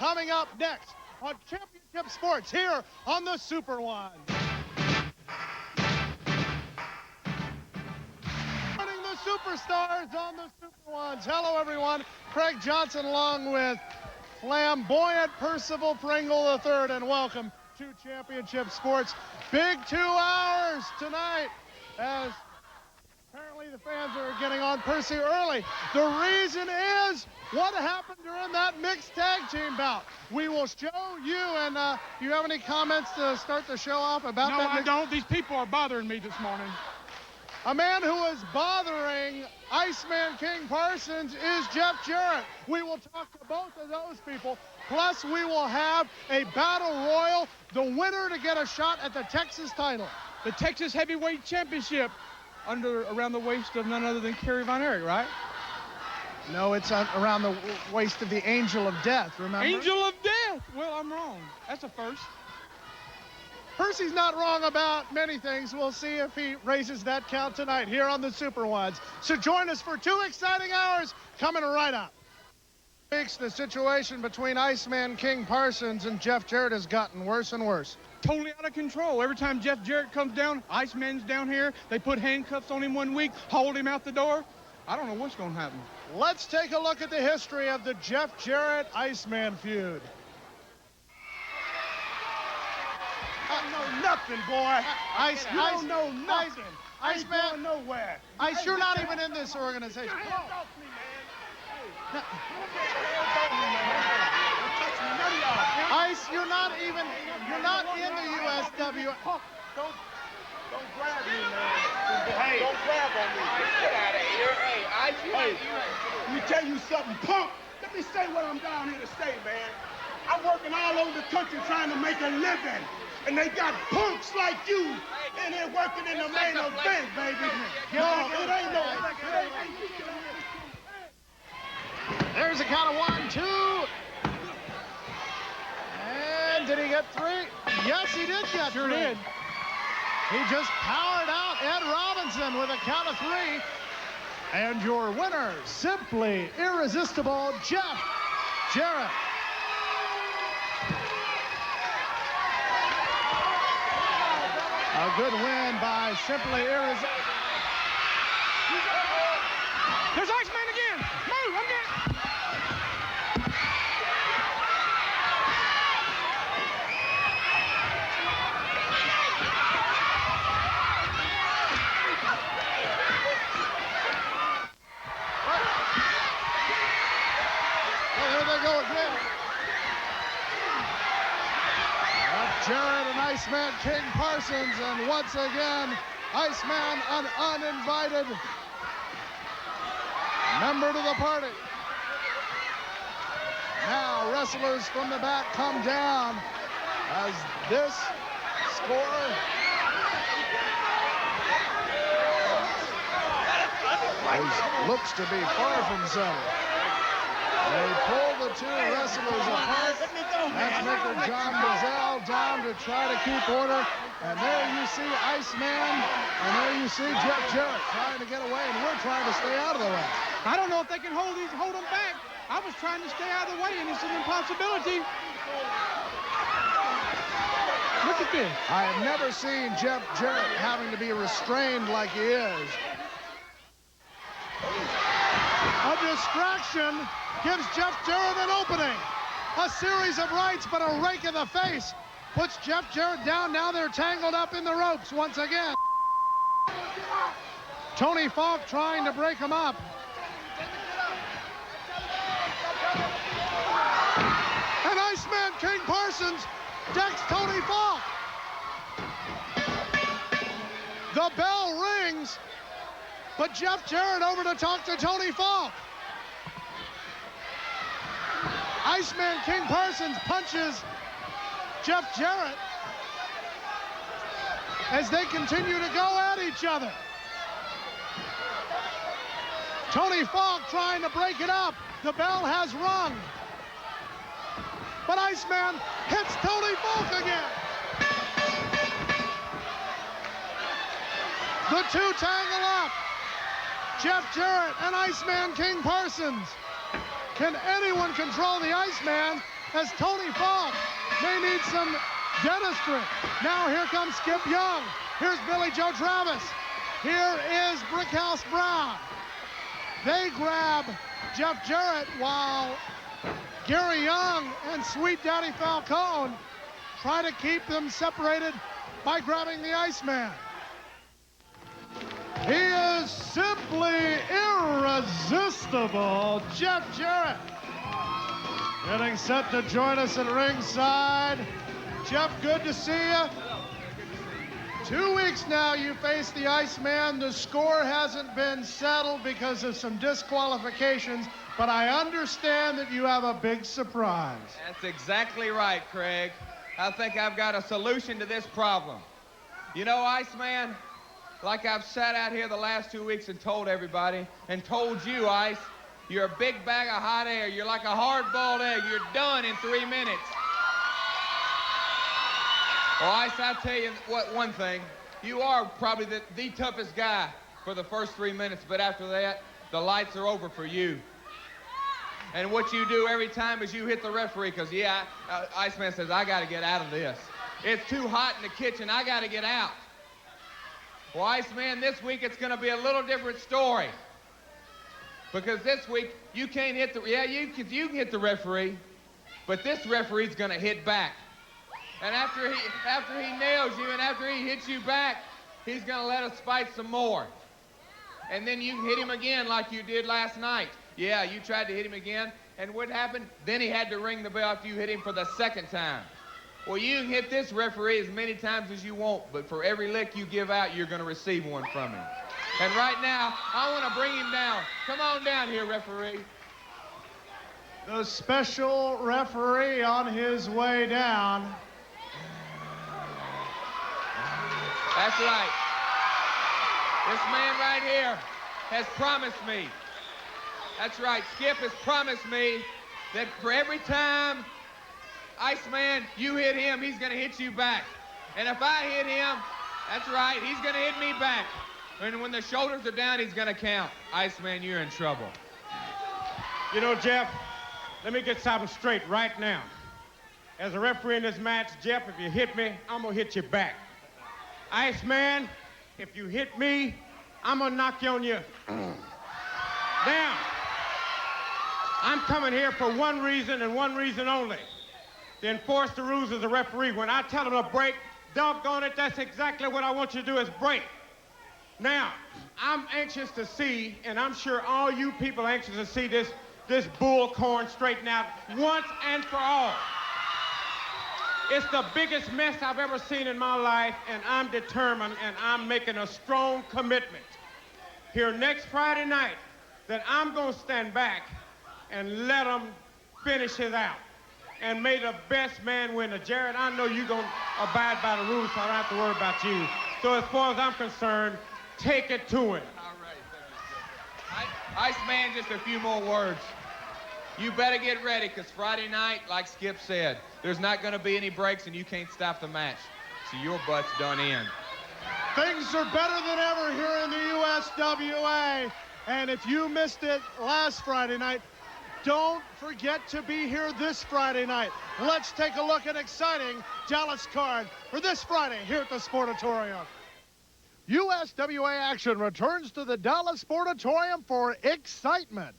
coming up next on Championship Sports here on the Super One. Joining the superstars on the Super Ones. Hello, everyone. Craig Johnson along with flamboyant Percival Pringle III, and welcome to Championship Sports. Big 2 hours tonight as apparently the fans are getting on Percy early. The reason is what happened during that mixed tag team bout. We will show you, and do you have any comments to start the show off about that? No, I don't. These people are bothering me this morning. A man who is bothering Iceman King Parsons is Jeff Jarrett. We will talk to both of those people. Plus, we will have a battle royal, the winner to get a shot at the Texas title. The Texas Heavyweight Championship around the waist of none other than Kerry Von Erich, right? No, it's around the waist of the Angel of Death, remember? Angel of Death! Well, I'm wrong. That's a first. Percy's not wrong about many things. We'll see if he raises that count tonight here on the Super Ones. So join us for 2 exciting hours coming right up. The situation between Iceman King Parsons and Jeff Jarrett has gotten worse and worse. Totally out of control. Every time Jeff Jarrett comes down, Iceman's down here. They put handcuffs on him 1 week, hold him out the door. I don't know what's going to happen. Let's take a look at the history of the Jeff Jarrett-Iceman feud. I don't know nothing, boy. You don't know nothing. Iceman, I ain't going nowhere. Ice, you're not even in this organization. Hands off me, man. Ice, you're not in the USWA. Don't grab me, man. Hey, don't grab on me. Get out of here. Hey, Ice, let me tell you something, punk. Let me say what I'm down here to say, man. I'm working all over the country trying to make a living. And they got punks like you in here working in the main event, baby. No, it ain't no. There's a count of 1, 2. And did he get 3? Yes, he did get 3. Sure did. He just powered out Ed Robinson with a count of 3. And your winner, simply irresistible, Jeff Jarrett. A good win by simply irresistible. There's Iceman again. Move, I'm getting... Well, there they go again. Jarrett and Iceman King Parsons, and once again, Iceman, an uninvited member to the party. Now wrestlers from the back come down as this score looks to be far from settled. They pull the 2 wrestlers apart. Matchmaker John Bazell down to try to keep order. And there you see Iceman, and there you see Jeff Jarrett trying to get away, and we're trying to stay out of the way. I don't know if they can hold them back. I was trying to stay out of the way, and it's an impossibility. Look at this. I have never seen Jeff Jarrett having to be restrained like he is. A distraction gives Jeff Jarrett an opening. A series of rights, but a rake in the face puts Jeff Jarrett down. Now they're tangled up in the ropes once again. Tony Falk trying to break him up. And Iceman King Parsons decks Tony Falk. The bell rings, but Jeff Jarrett over to talk to Tony Falk. Iceman King Parsons punches Jeff Jarrett as they continue to go at each other. Tony Falk trying to break it up. The bell has rung. But Iceman hits Tony Falk again. The 2 tangle up. Jeff Jarrett and Iceman King Parsons. Can anyone control the Iceman? as Tony Falk may need some dentistry. Now here comes Skip Young. Here's Billy Joe Travis. Here is Brickhouse Brown. They grab Jeff Jarrett while Gary Young and Sweet Daddy Falcone try to keep them separated by grabbing the Iceman. He is simply irresistible, Jeff Jarrett. Getting set to join us at ringside. Jeff, good to see you. 2 weeks now you face the Iceman. The score hasn't been settled because of some disqualifications, but I understand that you have a big surprise. That's exactly right, Craig. I think I've got a solution to this problem. You know, Iceman, like I've sat out here the last 2 weeks and told everybody, and told you, Ice, you're a big bag of hot air. You're like a hard-boiled egg. You're done in 3 minutes. Well, Ice, I'll tell you what, one thing. You are probably the toughest guy for the first 3 minutes, but after that, the lights are over for you. And what you do every time is you hit the referee, because, yeah, Iceman says, I got to get out of this. It's too hot in the kitchen. I got to get out. Well, Iceman, this week it's going to be a little different story. Because this week, you can't hit the, you can hit the referee, but this referee's going to hit back. And after he nails you and after he hits you back, he's going to let us fight some more. And then you can hit him again like you did last night. Yeah, you tried to hit him again, and what happened? Then he had to ring the bell after you hit him for the second time. Well, you can hit this referee as many times as you want, but for every lick you give out, you're going to receive one from him. And right now, I want to bring him down. Come on down here, referee. The special referee on his way down. That's right. This man right here has promised me. That's right. Skip has promised me that for every time, Iceman, you hit him, he's going to hit you back. And if I hit him, that's right, he's going to hit me back. And when the shoulders are down, he's going to count. Iceman, you're in trouble. You know, Jeff, let me get something straight right now. As a referee in this match, Jeff, if you hit me, I'm going to hit you back. Iceman, if you hit me, I'm going to knock you on your down. I'm coming here for one reason and one reason only. To enforce the rules as a referee. When I tell them to break, doggone it, that's exactly what I want you to do is break. Now, I'm anxious to see, and I'm sure all you people are anxious to see this bullcorn straightened out once and for all. It's the biggest mess I've ever seen in my life, and I'm determined, and I'm making a strong commitment here next Friday night that I'm going to stand back and let them finish it out. And may the best man win. Jarrett, I know you're going to abide by the rules, so I don't have to worry about you. So as far as I'm concerned, take it to him. All right. Iceman, just a few more words. You better get ready, because Friday night, like Skip said, there's not going to be any breaks, and you can't stop the match. So your butt's done in. Things are better than ever here in the USWA. And if you missed it last Friday night, don't forget to be here this Friday night. Let's take a look at an exciting Dallas card for this Friday here at the Sportatorium. USWA action returns to the Dallas Sportatorium for excitement.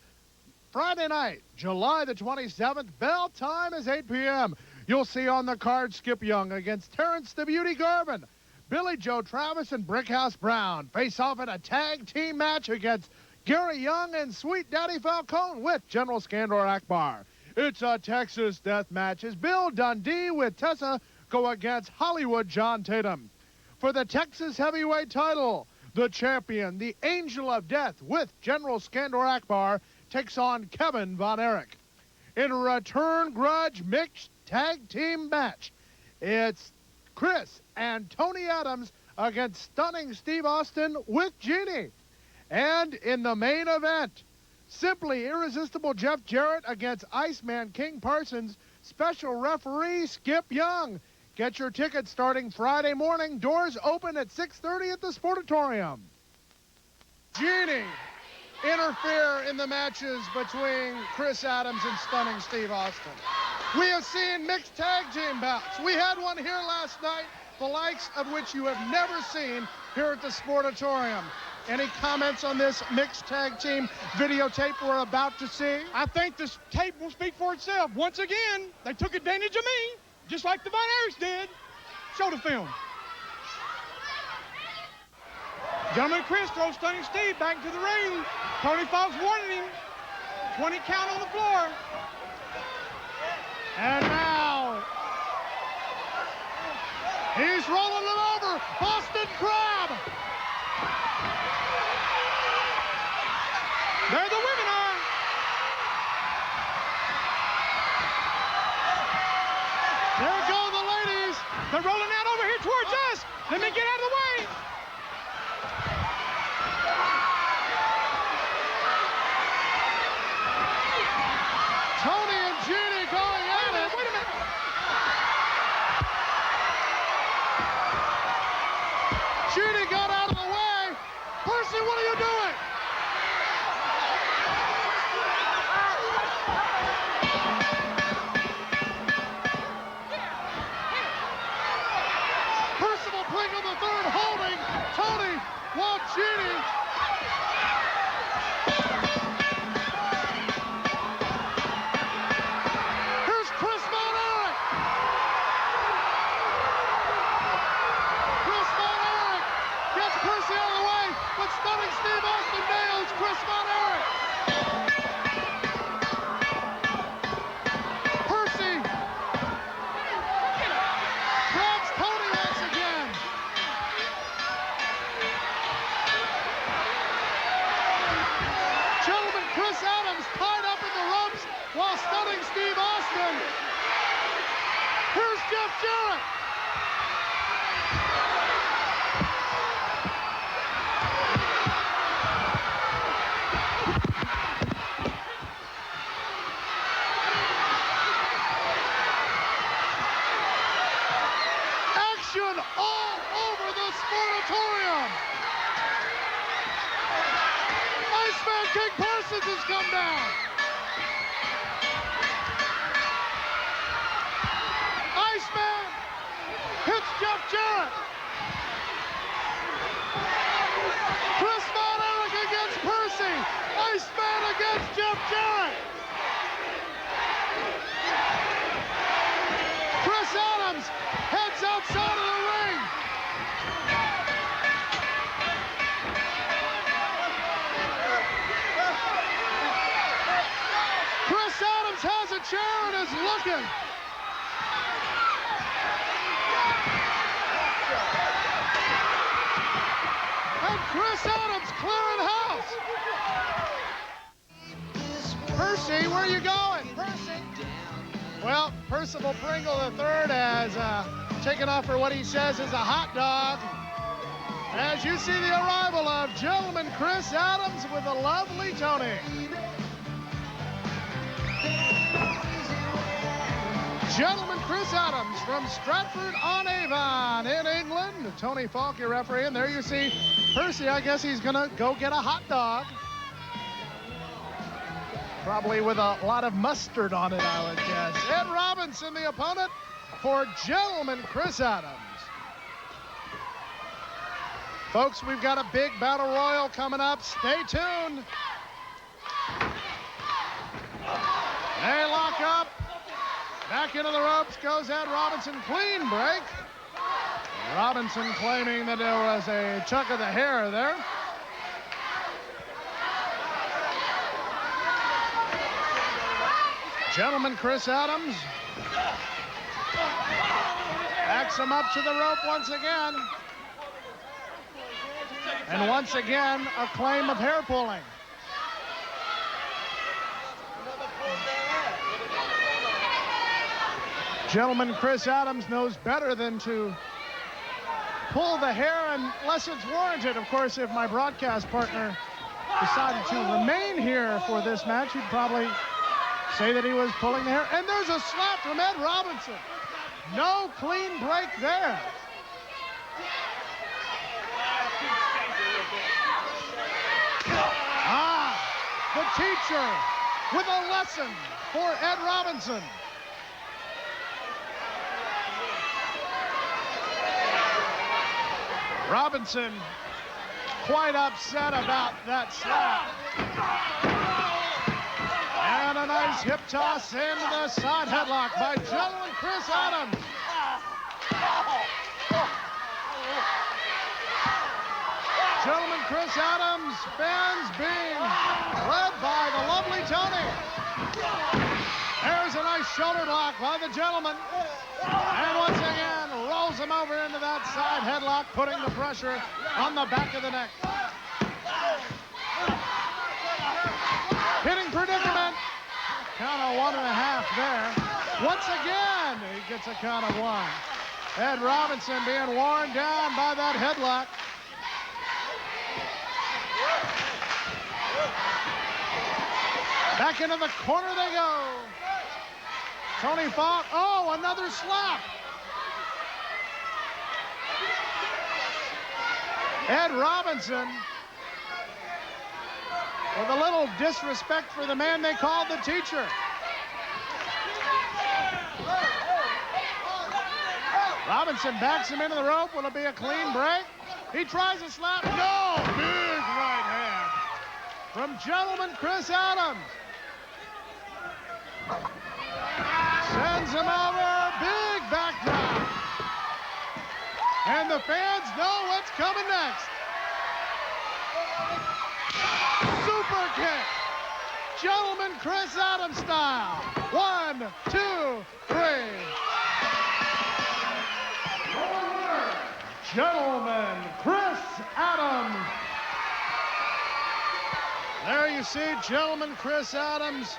Friday night, July the 27th, bell time is 8 p.m. You'll see on the card Skip Young against Terrence the Beauty Garvin. Billy Joe Travis and Brickhouse Brown face off in a tag team match against Gary Young and Sweet Daddy Falcone with General Skandor Akbar. It's a Texas death match as Bill Dundee with Tessa go against Hollywood John Tatum. For the Texas heavyweight title, the champion, the Angel of Death with General Skandor Akbar, takes on Kevin Von Erich. In a return grudge mixed tag team match, it's Chris and Tony Adams against Stunning Steve Austin with Jeanne. And in the main event, simply irresistible Jeff Jarrett against Iceman King Parsons, special referee Skip Young. Get your tickets starting Friday morning. Doors open at 6:30 at the Sportatorium. Jeanne interfere in the matches between Chris Adams and Stunning Steve Austin. We have seen mixed tag team bouts. We had one here last night, the likes of which you have never seen here at the Sportatorium. Any comments on this mixed tag team videotape we're about to see? I think this tape will speak for itself. Once again, they took advantage of me, just like the Von Erichs did. Show the film. Gentleman Chris throws Stunning Steve back into the ring. Tony Fox warning him. 20 count on the floor. And now, he's rolling it over. Boston Crab. There the women are. There go the ladies. They're rolling out over here towards us. Let me get out of the way. Tony and Jeanne going at it. Wait a minute. Jeanne got out of the way. Percy, what are you doing? Percival Pringle the third holding Tony while Jeanne. Here's Chris Von Erich. Chris Von Erich gets Percy out of the way, but Stunning Steve Austin nails Chris Von Erich. Percy grabs Tony once again. Gentleman Chris Adams tied up in the ropes while Stunning Steve Austin. Here's Jeff Jarrett. Action all over the Sportatorium. Iceman King Parsons has come down. Iceman hits Jeff Jarrett. Chris Von Erich against Percy. Iceman against Jeff Jarrett. Chris Adams heads outside of the ring. Chris Adams has a chair and is looking. And Chris Adams clearing house. Percy, where are you going? Percy. Well, Percival Pringle III has taken off for what he says is a hot dog. As you see the arrival of gentleman Chris Adams with a lovely Tony. Gentleman Chris Adams from Stratford-on-Avon in England. Tony Falk, your referee, and there you see Percy. I guess he's gonna go get a hot dog. Probably with a lot of mustard on it, I would guess. Ed Robinson, the opponent for gentleman Chris Adams. Folks, we've got a big battle royal coming up. Stay tuned. They lock up. Back into the ropes goes Ed Robinson. Clean break. Robinson claiming that there was a chunk of the hair there. Gentleman Chris Adams backs him up to the rope once again. And once again, a claim of hair pulling. Gentleman Chris Adams knows better than to pull the hair unless it's warranted. Of course, if my broadcast partner decided to remain here for this match, he'd probably say that he was pulling the hair. And there's a slap from Ed Robinson. No clean break there. The teacher with a lesson for Ed Robinson. Robinson quite upset about that slap. And a nice hip toss into the side headlock by Gentleman Chris Adams. Gentleman Chris Adams, fans being led by the lovely Tony. There's a nice shoulder block by the gentleman. And once again, rolls him over into that side headlock, putting the pressure on the back of the neck. Hitting predicament. Count of 1.5 there. Once again, he gets a count of 1. Ed Robinson being worn down by that headlock. Back into the corner they go. Tony Falk. Oh, another slap. Ed Robinson with a little disrespect for the man they called the teacher. Robinson backs him into the rope. Will it be a clean break? He tries a slap. No! Big right hand from Gentleman Chris Adams. Sends him over. Big backdrop. And the fans know what's coming next. Super kick. Gentleman Chris Adams style. 1, 2, 3. Gentleman Chris Adams. There you see Gentleman Chris Adams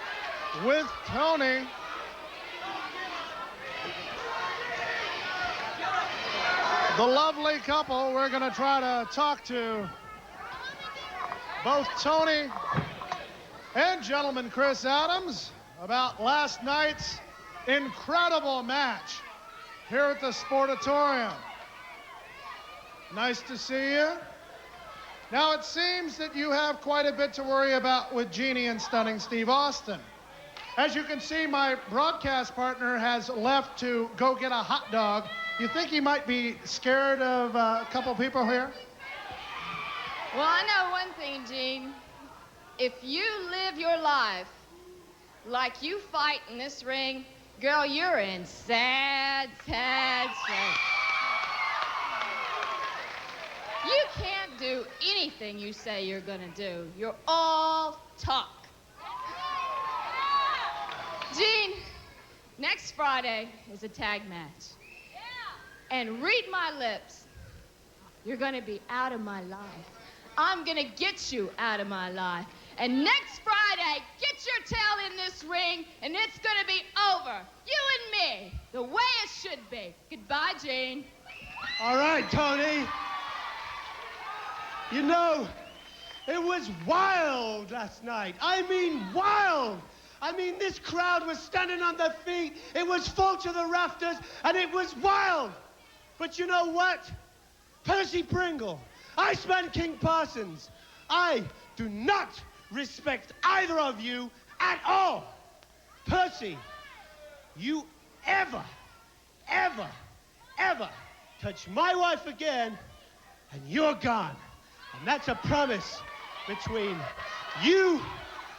with Tony. The lovely couple we're going to try to talk to. Both Tony and Gentleman Chris Adams about last night's incredible match here at the Sportatorium. Nice to see you. Now it seems that you have quite a bit to worry about with Jeanne and Stunning Steve Austin. As you can see, my broadcast partner has left to go get a hot dog. You think he might be scared of a couple people here? Well, I know one thing, Jeanne. If you live your life like you fight in this ring, girl, you're in sad, sad shape. You can't do anything you say you're gonna do. You're all talk. Jeanne, next Friday is a tag match. And read my lips. You're gonna be out of my life. I'm gonna get you out of my life. And next Friday, get your tail in this ring, and it's gonna be over. You and me, the way it should be. Goodbye, Jeanne. All right, Tony. You know, it was wild last night. I mean, wild. I mean, this crowd was standing on their feet. It was full to the rafters, and it was wild. But you know what? Percy Pringle, Iceman King Parsons, I do not respect either of you at all. Percy, you ever touch my wife again, and you're gone. And that's a promise between you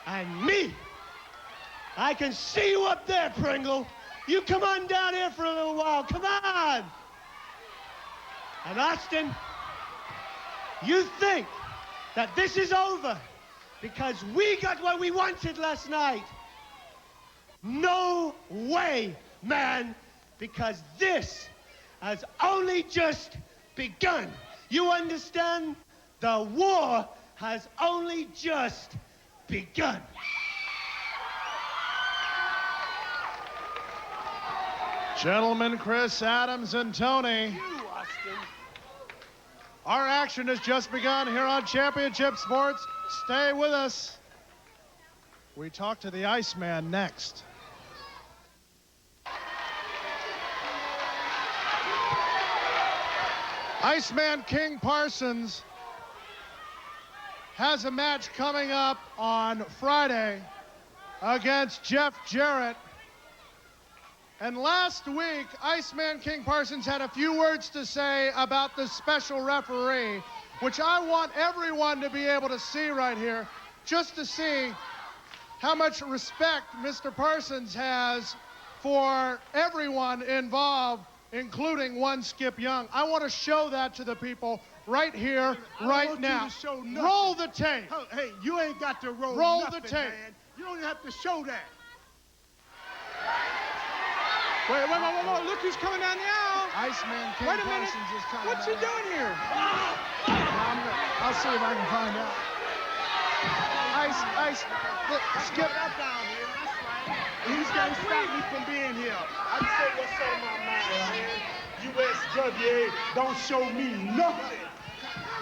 and me. I can see you up there, Pringle. You come on down here for a little while. Come on. And Austin, you think that this is over because we got what we wanted last night? No way, man, because this has only just begun. You understand? The war has only just begun. Gentlemen, Chris Adams and Tony. Our action has just begun here on Championship Sports. Stay with us. We talk to the Iceman next. Iceman King Parsons has a match coming up on Friday against Jeff Jarrett. And last week, Iceman King Parsons had a few words to say about the special referee, which I want everyone to be able to see right here, just to see how much respect Mr. Parsons has for everyone involved, including one Skip Young. I want to show that to the people right here, right now. Roll the tape. Hey, you ain't got to roll nothing, the tape. man. You don't have to show that. Wait, look who's coming down the aisle. Iceman King Wait a minute. Parsons is coming. What's he doing here? I'll see if I can find out. Skip up down here. That's right. He's gonna stop me from being here. I say what's on my mind, man. USWA don't show me nothing.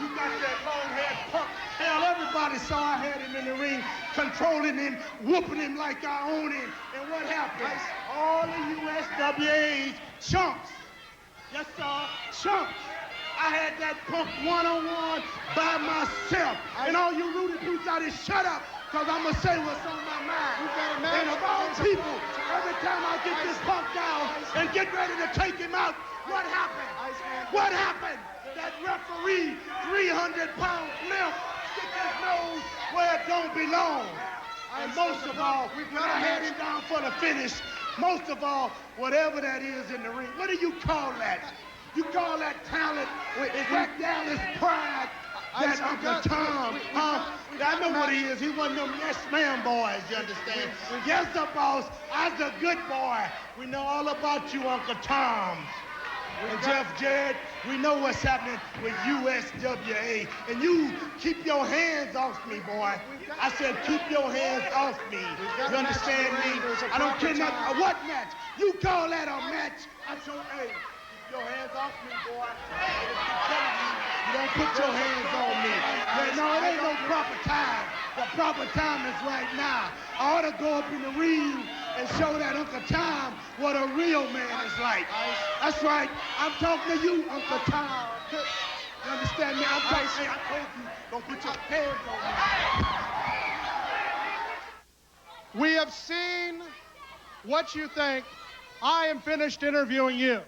You got that long-haired punk. Hell, everybody saw I had him in the ring, controlling him, whooping him like I own him. And what happened? All the USWA's chumps. Yes, sir, chumps. I had that punk one-on-one by myself. And all you rooty boots out here, shut up, because I'm going to say what's on my mind. And of all people, every time I get this punk down and get ready to take him out, what happened? What happened? That referee, 300-pound limp, stick his nose where it don't belong. And most of all, when I had him down for the finish, most of all, whatever that is in the ring, what do you call that? You call that talent, is that Dallas pride, that Uncle Tom, huh? I know what he is. He one of them yes ma'am boys, you understand? Yes, the boss, I's a good boy. We know all about you, Uncle Tom. And Jeff Jarrett, we know what's happening with USWA. And you keep your hands off me, boy. I said keep your hands off me. You understand me? I don't care nothing. What match? You call that a match? I told, hey, keep your hands off me, boy. You don't put your hands on me. No, it ain't no proper time. The proper time is right now. I ought to go up in the ring and show that Uncle Tom what a real man is like. That's right. I'm talking to you, Uncle Tom. You understand me? I'm talking. Hey, I told you, don't put your hands on me. We have seen what you think. I am finished interviewing you.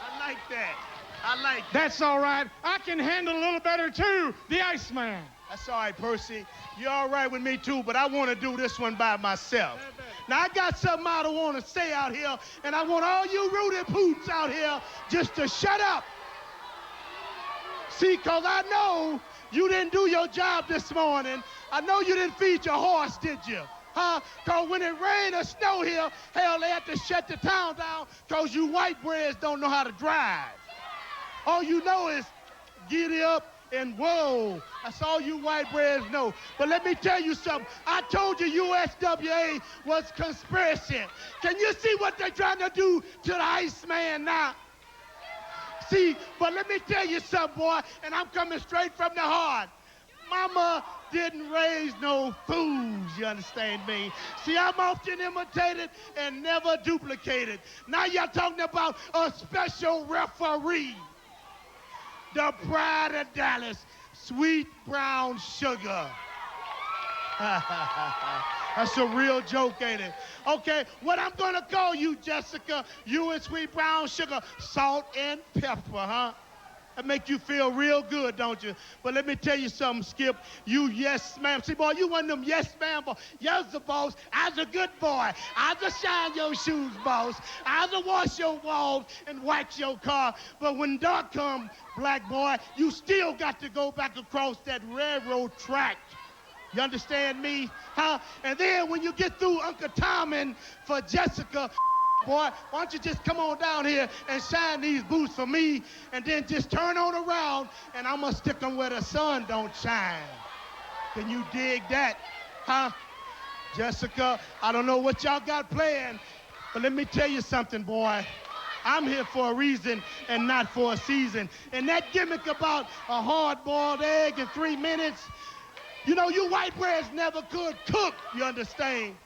I like that. I like that. That's all right. I can handle a little better too, the Iceman. That's all right, Percy. You're all right with me too, but I want to do this one by myself. Now, I got something I don't want to say out here, and I want all you rooty poots out here just to shut up. See, because I know you didn't do your job this morning. I know you didn't feed your horse, did you? Huh? Because when it rained or snow here, hell, they had to shut the town down because you white breads don't know how to drive. All you know is giddy up and whoa. That's all you white breads know. But let me tell you something. I told you USWA was conspiracy. Can you see what they're trying to do to the Iceman now? See, but let me tell you something, boy, and I'm coming straight from the heart. Mama didn't raise no fools, you understand me? See, I'm often imitated and never duplicated. Now you're talking about a special referee. The pride of Dallas, sweet brown sugar. That's a real joke, ain't it? Okay, what I'm gonna call you, Jessica, you and sweet brown sugar, salt and pepper, huh? That make you feel real good, don't you? But let me tell you something, Skip. You yes, ma'am. See, boy, you one of them yes, ma'am, boy. Yes, the boss. I's a good boy. I's a shine your shoes, boss. I's a wash your walls and wax your car. But when dark come, black boy, you still got to go back across that railroad track. You understand me? Huh? And then when you get through Uncle Tom and for Jessica, boy, why don't you just come on down here and shine these boots for me and then just turn on around and I'm going to stick them where the sun don't shine. Can you dig that? Huh? Jessica, I don't know what y'all got planned, but let me tell you something, boy. I'm here for a reason and not for a season. And that gimmick about a hard-boiled egg in 3 minutes, you know, you white breads never could cook, you understand?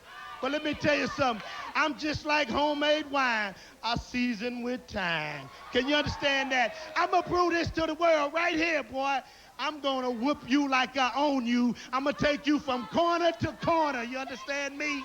But let me tell you something. I'm just like homemade wine. I season with time. Can you understand that? I'm going to prove this to the world right here, boy. I'm going to whoop you like I own you. I'm going to take you from corner to corner. You understand me?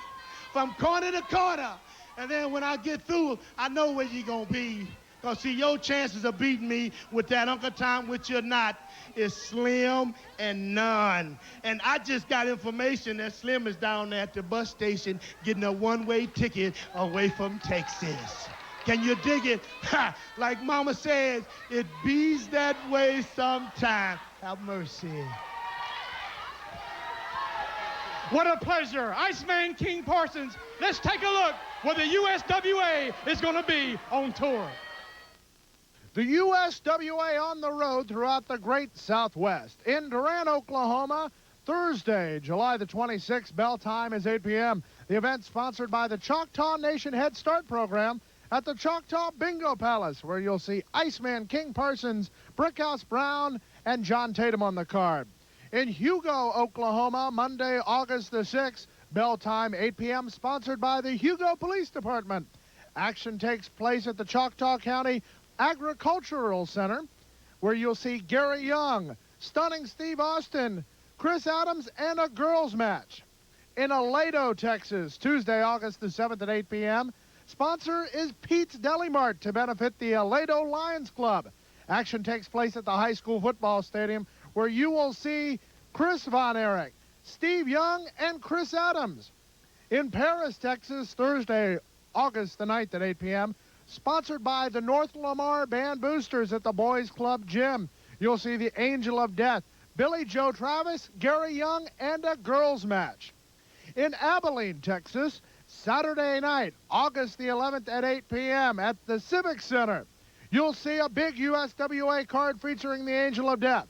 from corner to corner. And then when I get through, I know where you're going to be. Because, see, your chances of beating me with that Uncle Tom, which you're not, is slim and none. And I just got information that Slim is down there at the bus station getting a one-way ticket away from Texas. Can you dig it? Ha! Like Mama says, it bees that way sometime. Have mercy. What a pleasure. Iceman King Parsons, let's take a look where the USWA is going to be on tour. The USWA on the road throughout the great Southwest. In Durant, Oklahoma, Thursday, July the 26th, bell time is 8 p.m. The event sponsored by the Choctaw Nation Head Start program at the Choctaw Bingo Palace, where you'll see Iceman King Parsons, Brickhouse Brown, and John Tatum on the card. In Hugo, Oklahoma, Monday, August the 6th, bell time 8 p.m., sponsored by the Hugo Police Department. Action takes place at the Choctaw County Agricultural Center, where you'll see Gary Young, Stunning Steve Austin, Chris Adams, and a girls match. In Aledo, Texas, Tuesday, August the 7th at 8 p.m., sponsor is Pete's Deli Mart to benefit the Aledo Lions Club. Action takes place at the high school football stadium, where you will see Chris Von Erich, Steve Young, and Chris Adams. In Paris, Texas, Thursday, August the 9th at 8 p.m., sponsored by the North Lamar Band Boosters at the Boys Club Gym. You'll see the Angel of Death, Billy Joe Travis, Gary Young, and a girls match. In Abilene, Texas, Saturday night, August the 11th at 8 p.m. at the Civic Center, you'll see a big USWA card featuring the Angel of Death,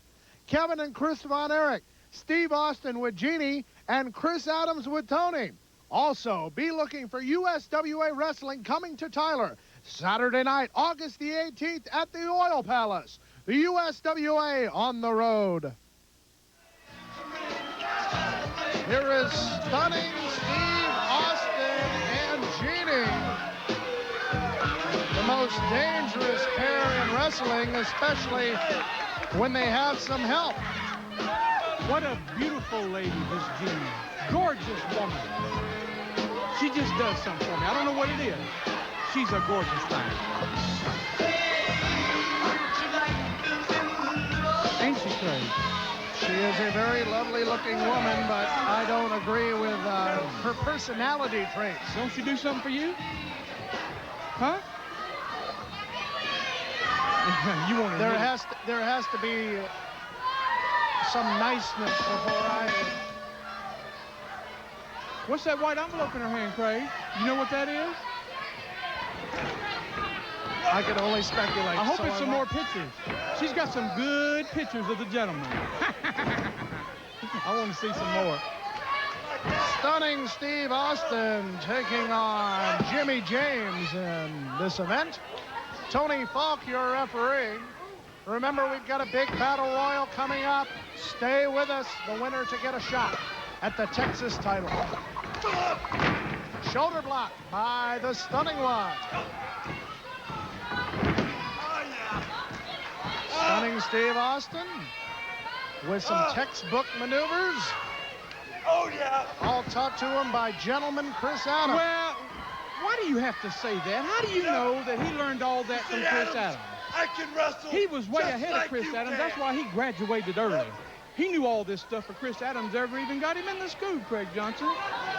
Kevin and Chris Von Erich, Steve Austin with Jeanne, and Chris Adams with Tony. Also, be looking for USWA Wrestling coming to Tyler, Saturday night, August the 18th at the Oil Palace. The USWA on the road. Here is Stunning Steve Austin and Jeanne. The most dangerous pair in wrestling, especially when they have some help. What a beautiful lady, this Jeanne. Gorgeous woman. She just does something for me. I don't know what it is. She's a gorgeous thing. Ain't she, Craig? She is a very lovely-looking woman, but I don't agree with her personality traits. Don't she do something for you? Huh? You want to? There has to be some niceness before I. What's that white envelope in her hand, Craig? You know what that is? I can only speculate. I hope it's some more pictures. She's got some good pictures of the gentleman. I want to see some more. Stunning Steve Austin taking on Jimmy James in this event. Tony Falk, your referee. Remember, we've got a big battle royal coming up. Stay with us. The winner to get a shot at the Texas title. Shoulder block by the Stunning One. Stunning Steve Austin with some textbook maneuvers. Oh, yeah. All taught to him by gentleman Chris Adams. Well, why do you have to say that? How do you know that he learned all that from Chris Adams? I can wrestle. He was way just ahead like of Chris you Adams. can. That's why he graduated early. He knew all this stuff for Chris Adams ever even got him in the school, Craig Johnson.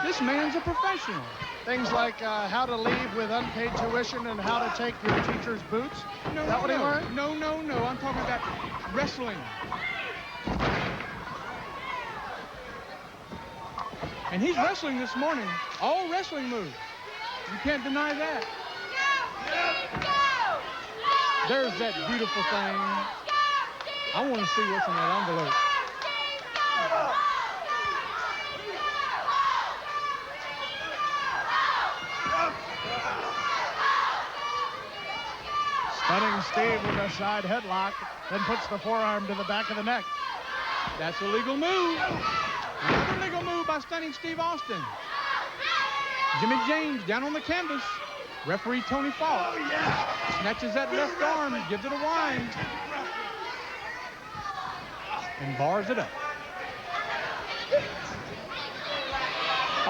This man's a professional. Things like how to leave with unpaid tuition and how to take your teacher's boots. Is that what he learned? No. I'm talking about wrestling. And he's wrestling this morning. All wrestling moves. You can't deny that. There's that beautiful thing. I want to see what's in that envelope. Stunning Steve with a side headlock, then puts the forearm to the back of the neck. That's a legal move. Another legal move by Stunning Steve Austin. Jimmy James down on the canvas. Referee Tony Falk snatches that left arm, gives it a wind, and bars it up.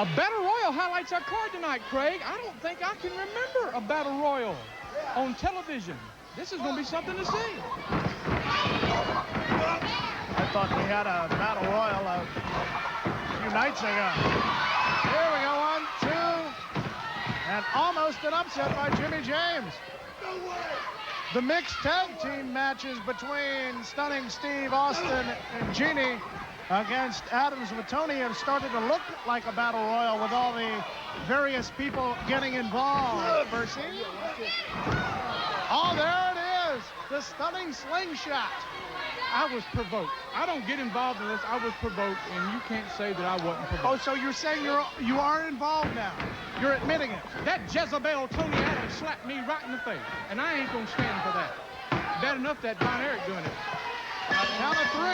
A Battle Royal highlights our card tonight, Craig. I don't think I can remember a Battle Royal on television. This is going to be something to see. I thought we had a Battle Royal a few nights ago. Here we go, 1, 2, and almost an upset by Jimmy James. The mixed tag team matches between Stunning Steve Austin and Jeanne against Adams with Tony have started to look like a Battle Royal with all the various people getting involved. Percy. Oh, there it is. The stunning slingshot. I was provoked. I don't get involved in this. I was provoked, and you can't say that I wasn't provoked. Oh, so you're saying you are involved now? You're admitting it? That Jezebel Tony Adams slapped me right in the face, and I ain't gonna stand for that. Bad enough that Von Erich doing it. Count of 3.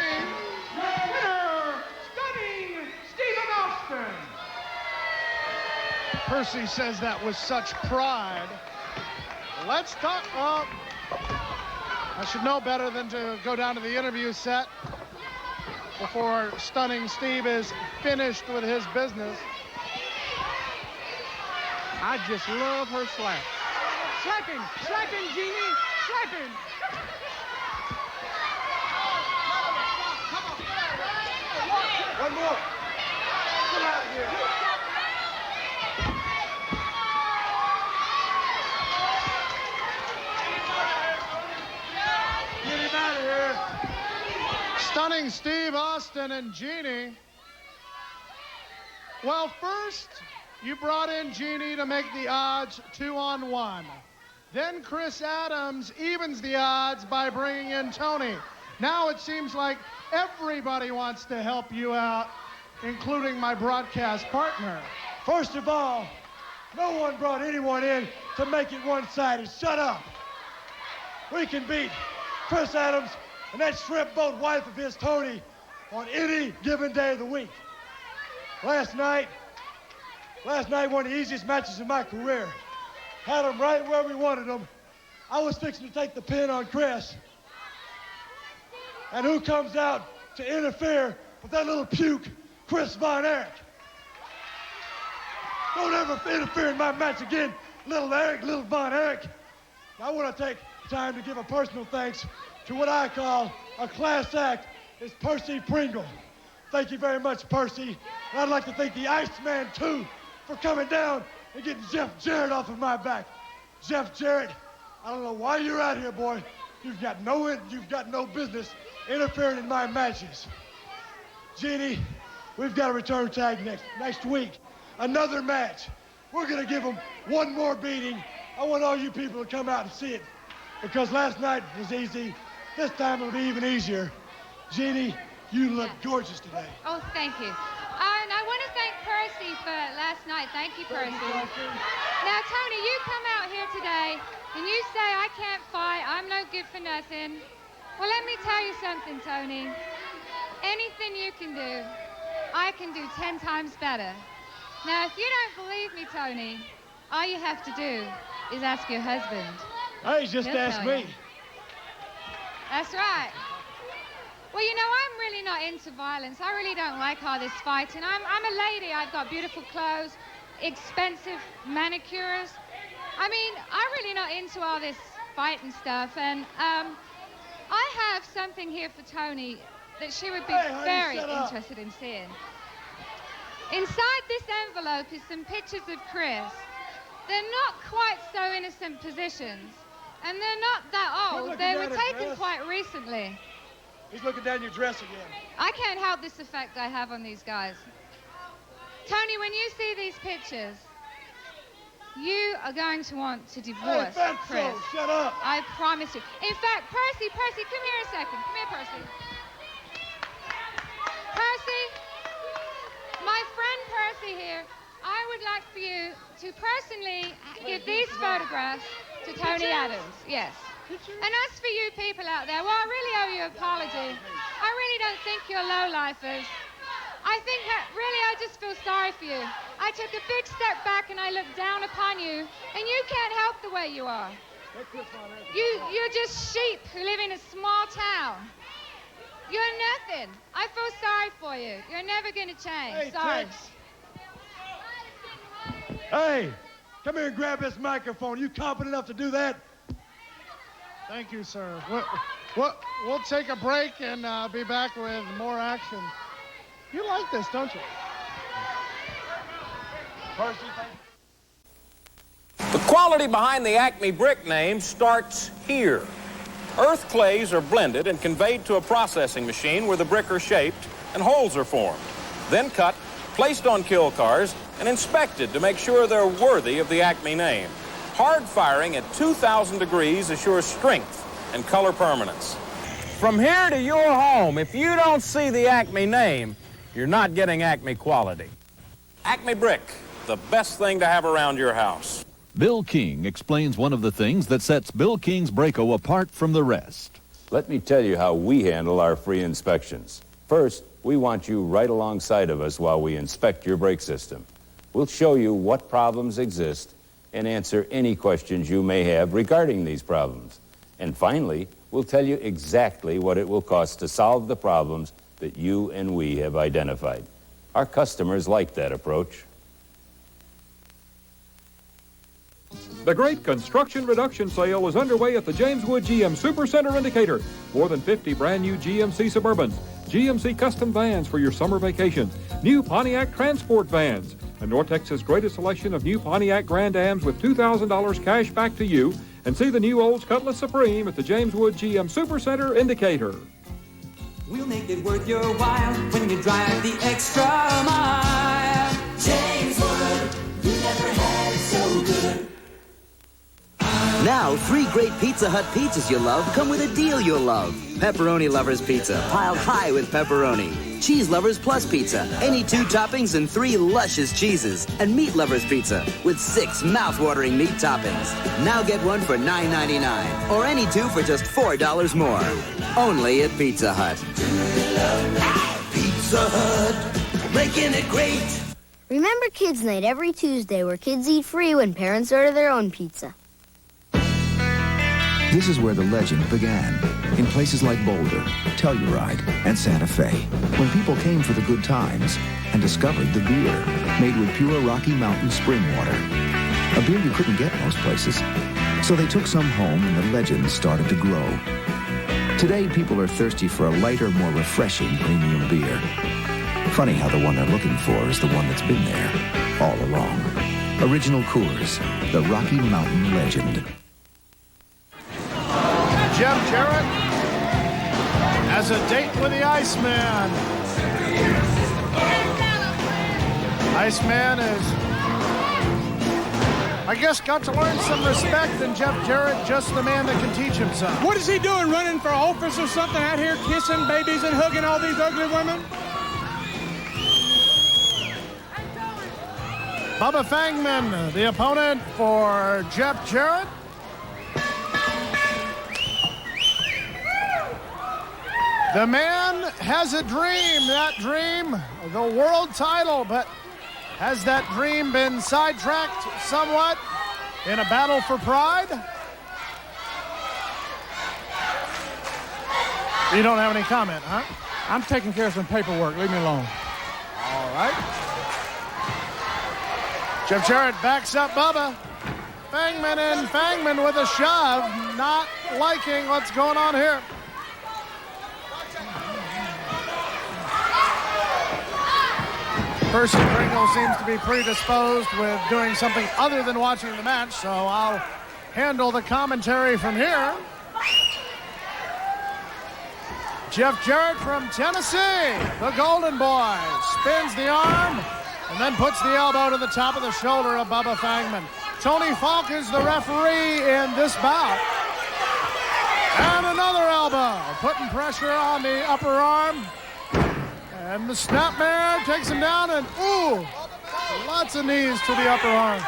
Winner, Stunning Stephen Austin. Percy says that with such pride. Let's talk. I should know better than to go down to the interview set before Stunning Steve is finished with his business. I just love her slap. Slapping, slapping, Jeanne, slapping. One more. Come out of here. Get him out of here. Stunning Steve Austin and Jeanne. Well, first, you brought in Jeanne to make the odds 2-on-1. Then Chris Adams evens the odds by bringing in Tony. Now it seems like everybody wants to help you out, including my broadcast partner. First of all, no one brought anyone in to make it one-sided. Shut up. We can beat Chris Adams and that shrimp boat wife of his, Tony, on any given day of the week. Last night, one of the easiest matches in my career. Had them right where we wanted them. I was fixing to take the pin on Chris. And who comes out to interfere with that little puke, Chris Von Erich? Don't ever interfere in my match again, little Von Erich. I want to take time to give a personal thanks to what I call a class act. It's Percy Pringle. Thank you very much, Percy. And I'd like to thank the Iceman, too, for coming down and getting Jeff Jarrett off of my back. Jeff Jarrett, I don't know why you're out here, boy. You've got no business interfering in my matches. Jeanne, we've got a return tag next week. Another match. We're going to give them one more beating. I want all you people to come out and see it, because last night was easy. This time it'll be even easier. Jeanne, you look gorgeous today. Oh, thank you. And I want to thank Percy for last night. Thank you, Percy. Now, Tony, you come out here today, and you say, I can't fight, I'm no good for nothing. Well, let me tell you something, Tony. Anything you can do, I can do 10 times better. Now, if you don't believe me, Tony, all you have to do is ask your husband. Hey, just ask me. That's right. Well, you know, I'm really not into violence. I really don't like all this fighting. I'm a lady. I've got beautiful clothes, expensive manicures. I mean, I'm really not into all this fighting stuff. And I have something here for Tony that she would be very interested in seeing. Inside this envelope is some pictures of Chris. They're not quite so innocent positions, and they're not that old. They were taken quite recently. He's looking down your dress again. I can't help this effect I have on these guys. Tony, when you see these pictures, you are going to want to divorce Chris. Shut up. I promise you. In fact, Percy, come here a second. Come here, Percy. Percy, my friend Percy here, I would like for you to personally give these photographs to Tony Adams. Yes. And as for you people out there, well, I really owe you an apology. I really don't think you're lowlifers. I think that really I just feel sorry for you. I took a big step back and I looked down upon you, and you can't help the way you are. You're just sheep who live in a small town. You're nothing. I feel sorry for you. You're never going to change. Hey, sorry. Tex. Hey, come here and grab this microphone. You competent enough to do that? Thank you, sir. We'll take a break and be back with more action. You like this, don't you? The quality behind the Acme brick name starts here. Earth clays are blended and conveyed to a processing machine where the brick are shaped and holes are formed, then cut, placed on kill cars, and inspected to make sure they're worthy of the Acme name. Hard firing at 2,000 degrees assures strength and color permanence. From here to your home, if you don't see the Acme name, you're not getting Acme quality. Acme Brick, the best thing to have around your house. Bill King explains one of the things that sets Bill King's Braco apart from the rest. Let me tell you how we handle our free inspections. First, we want you right alongside of us while we inspect your brake system. We'll show you what problems exist and answer any questions you may have regarding these problems. And finally, we'll tell you exactly what it will cost to solve the problems that you and we have identified. Our customers like that approach. The great construction reduction sale was underway at the James Wood GM Supercenter Indicator. More than 50 brand new GMC Suburbans, GMC custom vans for your summer vacations, new Pontiac transport vans, and North Texas' greatest selection of new Pontiac Grand Ams with $2,000 cash back to you, and see the new Olds Cutlass Supreme at the James Wood GM Supercenter Indicator. We'll make it worth your while when you drive the extra mile. James Wood, you never had it so good. Now, 3 great Pizza Hut pizzas you love come with a deal you'll love. Pepperoni Lovers Pizza, piled high with pepperoni. Cheese Lovers Plus Pizza, any 2 toppings and 3 luscious cheeses. And Meat Lovers Pizza, with 6 mouth-watering meat toppings. Now get one for $9.99, or any 2 for just $4 more. Only at Pizza Hut. Pizza Hut, making it great. Remember Kids Night every Tuesday, where kids eat free when parents order their own pizza. This is where the legend began, in places like Boulder, Telluride, and Santa Fe, when people came for the good times and discovered the beer, made with pure Rocky Mountain spring water. A beer you couldn't get most places. So they took some home and the legend started to grow. Today, people are thirsty for a lighter, more refreshing premium beer. Funny how the one they're looking for is the one that's been there all along. Original Coors, the Rocky Mountain legend. Jeff Jarrett has a date with the Iceman. Iceman is, I guess, got to learn some respect, and Jeff Jarrett, just the man that can teach him some. What is he doing, running for office or something out here, kissing babies and hugging all these ugly women? Bubba Fangman, the opponent for Jeff Jarrett. The man has a dream, that dream, the world title, but has that dream been sidetracked somewhat in a battle for pride? You don't have any comment, huh? I'm taking care of some paperwork. Leave me alone. All right. Jeff Jarrett backs up Bubba. Fangman in, Fangman with a shove, not liking what's going on here. Percy Pringle seems to be predisposed with doing something other than watching the match, so I'll handle the commentary from here. Jeff Jarrett from Tennessee, the Golden Boy, spins the arm and then puts the elbow to the top of the shoulder of Bubba Fangman. Tony Falk is the referee in this bout. And another elbow, putting pressure on the upper arm. And the snapmare takes him down, and ooh, lots of knees to the upper arm.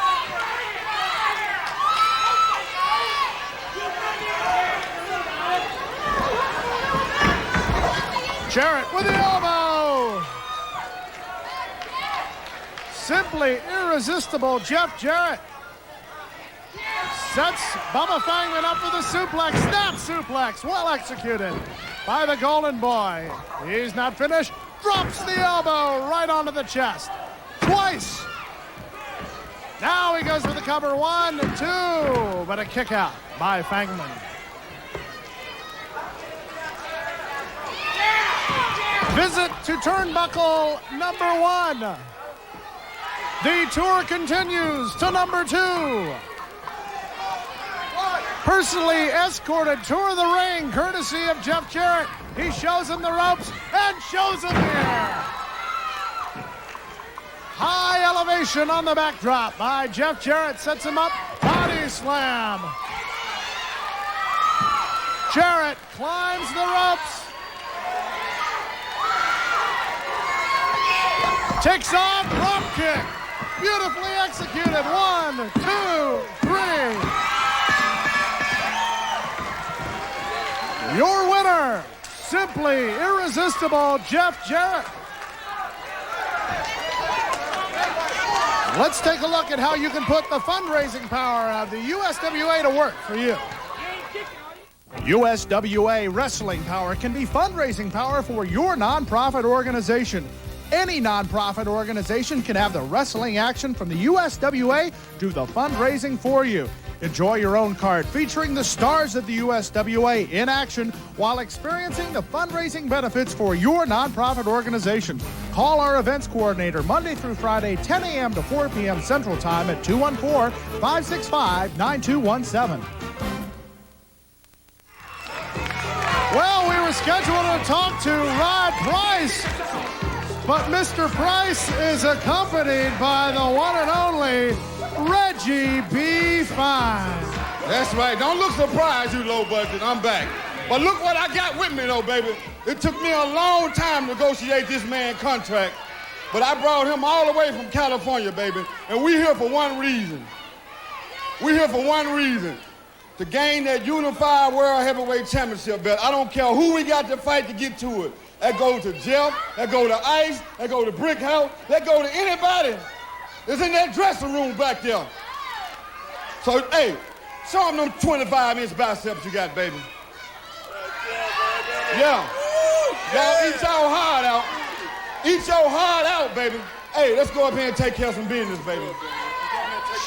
Jarrett with the elbow. Simply irresistible Jeff Jarrett. Sets Bubba Fangman up for the suplex. Snap suplex, well executed by the Golden Boy. He's not finished. Drops the elbow right onto the chest. Twice. Now he goes for the cover. 1, 2, but a kick out by Fangman. Visit to turnbuckle number 1. The tour continues to number 2. Personally escorted tour of the ring, courtesy of Jeff Jarrett. He shows him the ropes and shows him here. High elevation on the backdrop by Jeff Jarrett, sets him up, body slam. Jarrett climbs the ropes. Takes off, drop kick. Beautifully executed. 1, 2, 3. Your winner, simply irresistible Jeff Jarrett. Let's take a look at how you can put the fundraising power of the USWA to work for you. USWA Wrestling Power can be fundraising power for your nonprofit organization. Any nonprofit organization can have the wrestling action from the USWA do the fundraising for you. Enjoy your own card featuring the stars of the USWA in action while experiencing the fundraising benefits for your nonprofit organization. Call our events coordinator Monday through Friday, 10 a.m. to 4 p.m. Central Time at 214-565-9217. Well, we were scheduled to talk to Rod Price, but Mr. Price is accompanied by the one and only Reggie B. Fine. That's right. Don't look surprised, you low budget. I'm back. But look what I got with me, though, baby. It took me a long time to negotiate this man's contract, but I brought him all the way from California, baby. And we're here for one reason. We're here for one reason. To gain that unified World Heavyweight Championship belt. I don't care who we got to fight to get to it. That goes to Jeff, that goes to Ice, that goes to Brick House, that goes to anybody that's in that dressing room back there. So, hey, show them them 25-inch biceps you got, baby. Yeah. Y'all eat your heart out. Eat your heart out, baby. Hey, let's go up here and take care of some business, baby.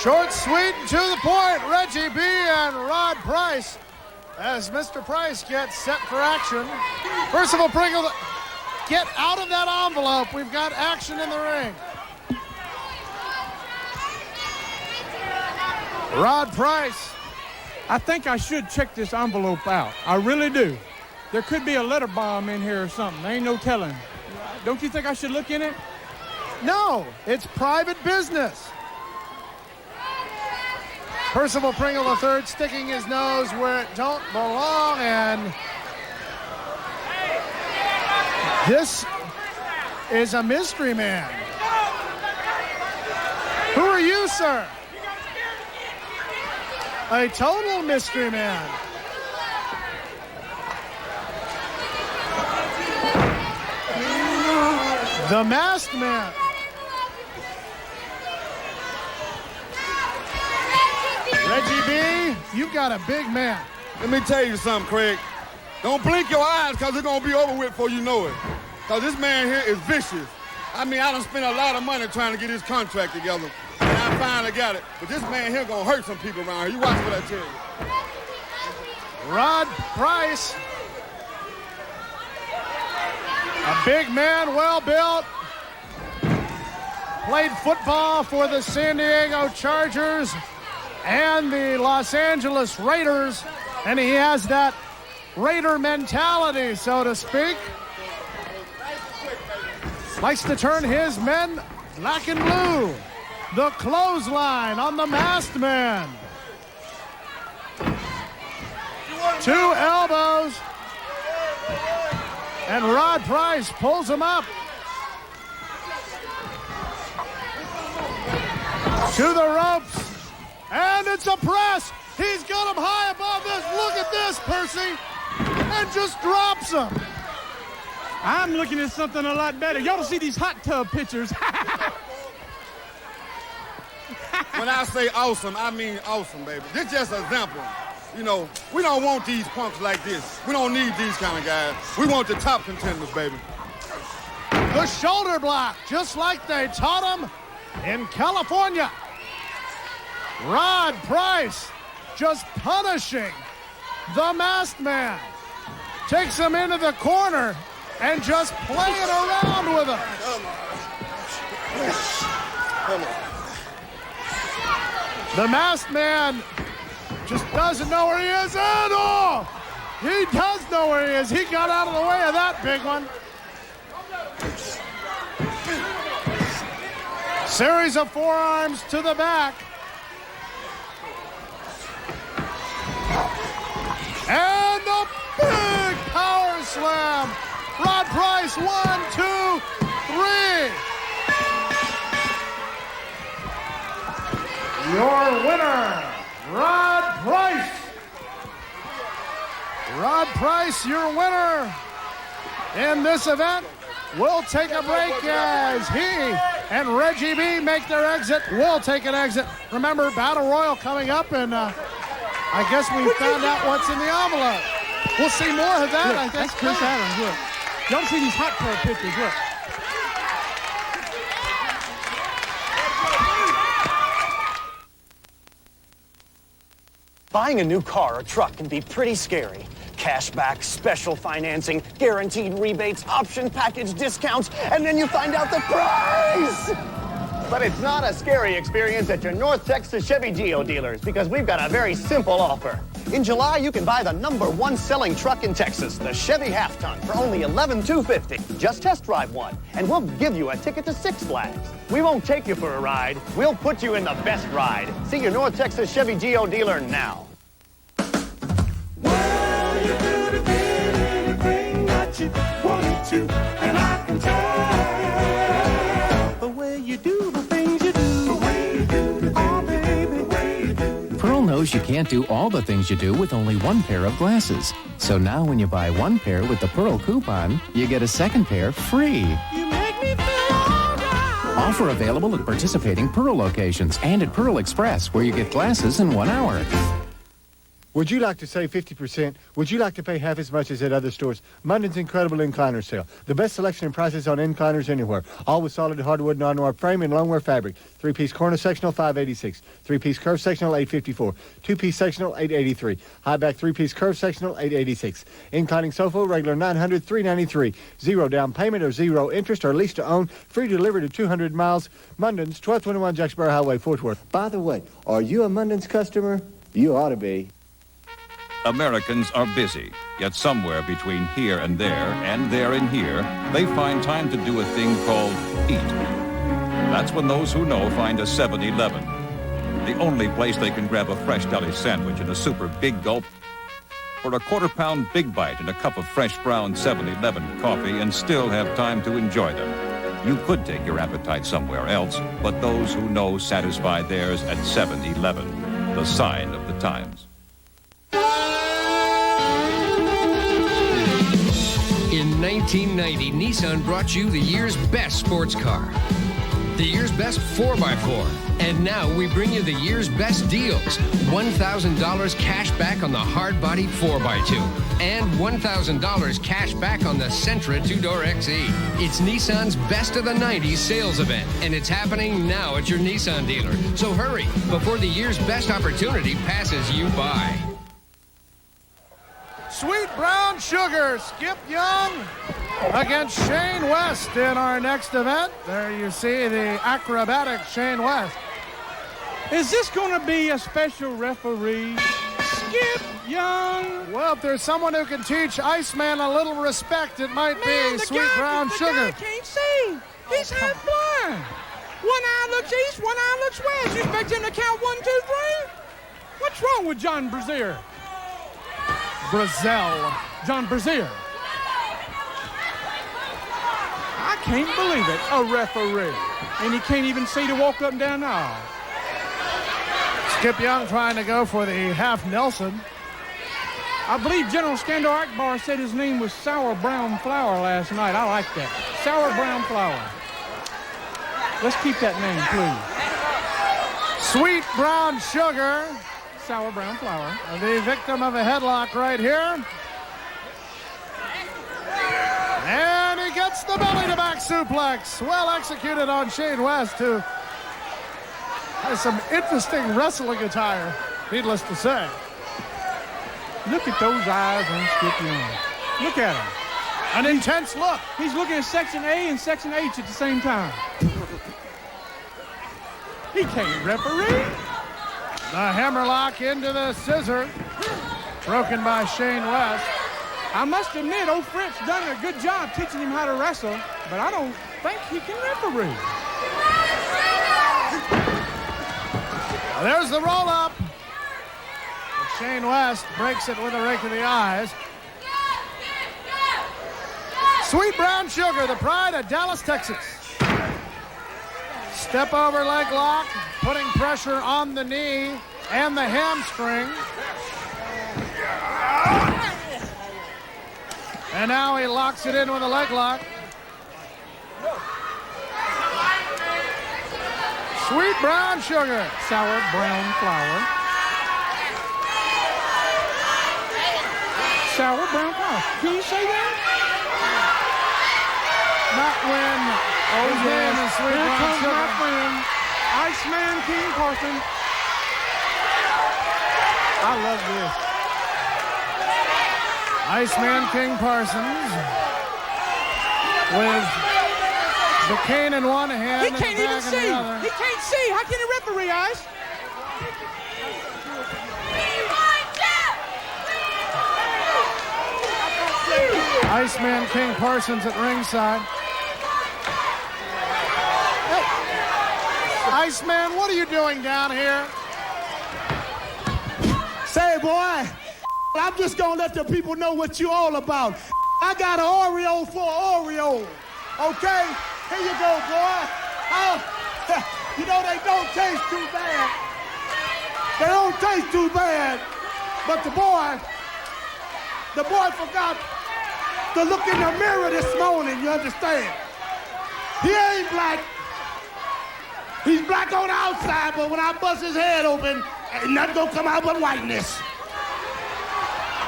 Short, sweet, and to the point, Reggie B. and Rod Price. As Mr. Price gets set for action. Percival Pringle, get out of that envelope. We've got action in the ring. Rod Price. I think I should check this envelope out. I really do. There could be a letter bomb in here or something. There ain't no telling. Don't you think I should look in it? No, it's private business. Percival Pringle III sticking his nose where it don't belong, and this is a mystery man. Who are you, sir? A total mystery man. The Masked Man. Reggie B, you've got a big man. Let me tell you something, Craig. Don't blink your eyes, because it's going to be over with before you know it. Because this man here is vicious. I mean, I done spent a lot of money trying to get his contract together, and I finally got it. But this man here going to hurt some people around here. You watch what I tell you. Rod Price. A big man, well built. Played football for the San Diego Chargers and the Los Angeles Raiders, and he has that Raider mentality, so to speak. Likes to turn his men black and blue. The clothesline on the Masked Man. 2 elbows. And Rod Price pulls him up. To the ropes. And it's a press. He's got him high above this. Look at this, Percy. And just drops him. I'm looking at something a lot better. Y'all see these hot tub pictures. When I say awesome, I mean awesome, baby. This is just an example. You know, we don't want these punks like this. We don't need these kind of guys. We want the top contenders, baby. The shoulder block, just like they taught him in California. Rod Price just punishing the Masked Man. Takes him into the corner and just playing around with him. Come on. The Masked Man just doesn't know where he is at all. He does know where he is. He got out of the way of that big one. Series of forearms to the back. And the big power slam. Rod Price, 1, 2, 3. Your winner, Rod Price. Rod Price, your winner in this event. We'll take a break as he and Reggie B make their exit. We'll take an exit. Remember, Battle Royal coming up, and I guess we found out what's in the envelope. We'll see more of that, Look, I think. that's Chris Adams, look. Y'all see these hot club pictures, look. Buying a new car or truck can be pretty scary. Cashback, special financing, guaranteed rebates, option package discounts, and then you find out the price! But it's not a scary experience at your North Texas Chevy Geo dealers, because we've got a very simple offer. In July, you can buy the #1 selling truck in Texas, the Chevy Half-Ton, for only $11,250. Just test drive one, and we'll give you a ticket to Six Flags. We won't take you for a ride. We'll put you in the best ride. See your North Texas Chevy Geo dealer now. Wanted to, and I can tell the way you do the things you do, the way you do, oh baby, the way you do. Pearl knows you can't do all the things you do with only one pair of glasses. So now when you buy one pair with the Pearl coupon, you get a second pair free. You make me feel all right. Offer available at participating Pearl locations and at Pearl Express, where you get glasses in 1 hour. Would you like to save 50%? Would you like to pay half as much as at other stores? Munden's incredible incliner sale. The best selection and prices on incliners anywhere. All with solid hardwood non-noir frame and longwear fabric. 3-piece corner sectional, $586. 3-piece curve sectional, $854. 2-piece sectional, $883. High back 3-piece curve sectional, $886. Inclining sofa, regular $900, $393. Zero down payment or zero interest or lease to own. Free delivery to 200 miles. Munden's, 1221 Jacksboro Highway, Fort Worth. By the way, are you a Munden's customer? You ought to be. Americans are busy, yet somewhere between here and there and here, they find time to do a thing called eat. That's when those who know find a 7-Eleven. The only place they can grab a fresh deli sandwich and a super big gulp, or a quarter-pound big bite and a cup of fresh brown 7-Eleven coffee and still have time to enjoy them. You could take your appetite somewhere else, but those who know satisfy theirs at 7-Eleven, the sign of the times. In 1990, Nissan brought you the year's best sports car, the year's best 4x4. And now we bring you the year's best deals. $1,000 cash back on the hard-body 4x2 and $1,000 cash back on the Sentra 2-door XE. It's Nissan's Best of the 90s sales event, and it's happening now at your Nissan dealer. So hurry before the year's best opportunity passes you by. Sweet Brown Sugar, Skip Young against Shane West in our next event. There you see the acrobatic Shane West. Is this going to be a special referee? Skip Young. Well, if there's someone who can teach Iceman a little respect, it might be Sweet Brown Sugar. The guy can't see. He's half blind. One eye looks east, one eye looks west. You expect him to count 1, 2, 3? What's wrong with John Brazier? John Brazier. I can't believe it. A referee. And he can't even see to walk up and down the aisle. Skip Young trying to go for the half Nelson. I believe General Skandor Akbar said his name was Sour Brown Flour last night. I like that. Sour Brown Flour. Let's keep that name, please. Sweet Brown Sugar. Sour Brown Flour. The victim of a headlock right here. And he gets the belly-to-back suplex. Well executed on Shane West, who is some interesting wrestling attire, needless to say. Look at those eyes on Scorpion. Look at him. An intense look. He's looking at Section A and Section H at the same time. He can't referee. The hammerlock into the scissor. Broken by Shane West. I must admit, old Fritz done a good job teaching him how to wrestle, but I don't think he can referee. There's the roll-up. Shane West breaks it with a rake of the eyes. Sweet Brown Sugar, the pride of Dallas, Texas. Step over leg lock, putting pressure on the knee and the hamstring. And now he locks it in with a leg lock. Sweet Brown Sugar. Sour brown flour. Sour brown flour. Can you say that? Not when his name is Sweet Here Brown comes Sugar. my friend, Iceman King Parsons. I love this. Iceman King Parsons with the cane in one hand He and can't the even bag in see. the other. He can't see. How can he referee, Ice? Iceman King Parsons at ringside. Hey, Iceman, what are you doing down here? Say, boy, I'm just gonna let the people know what you all about. I got an Oreo for Oreo. Okay? Here you go, boy. Oh, you know, they don't taste too bad. They don't taste too bad. But the boy forgot to look in the mirror this morning, you understand? He ain't black. He's black on the outside, but when I bust his head open, ain't nothing gonna come out but whiteness.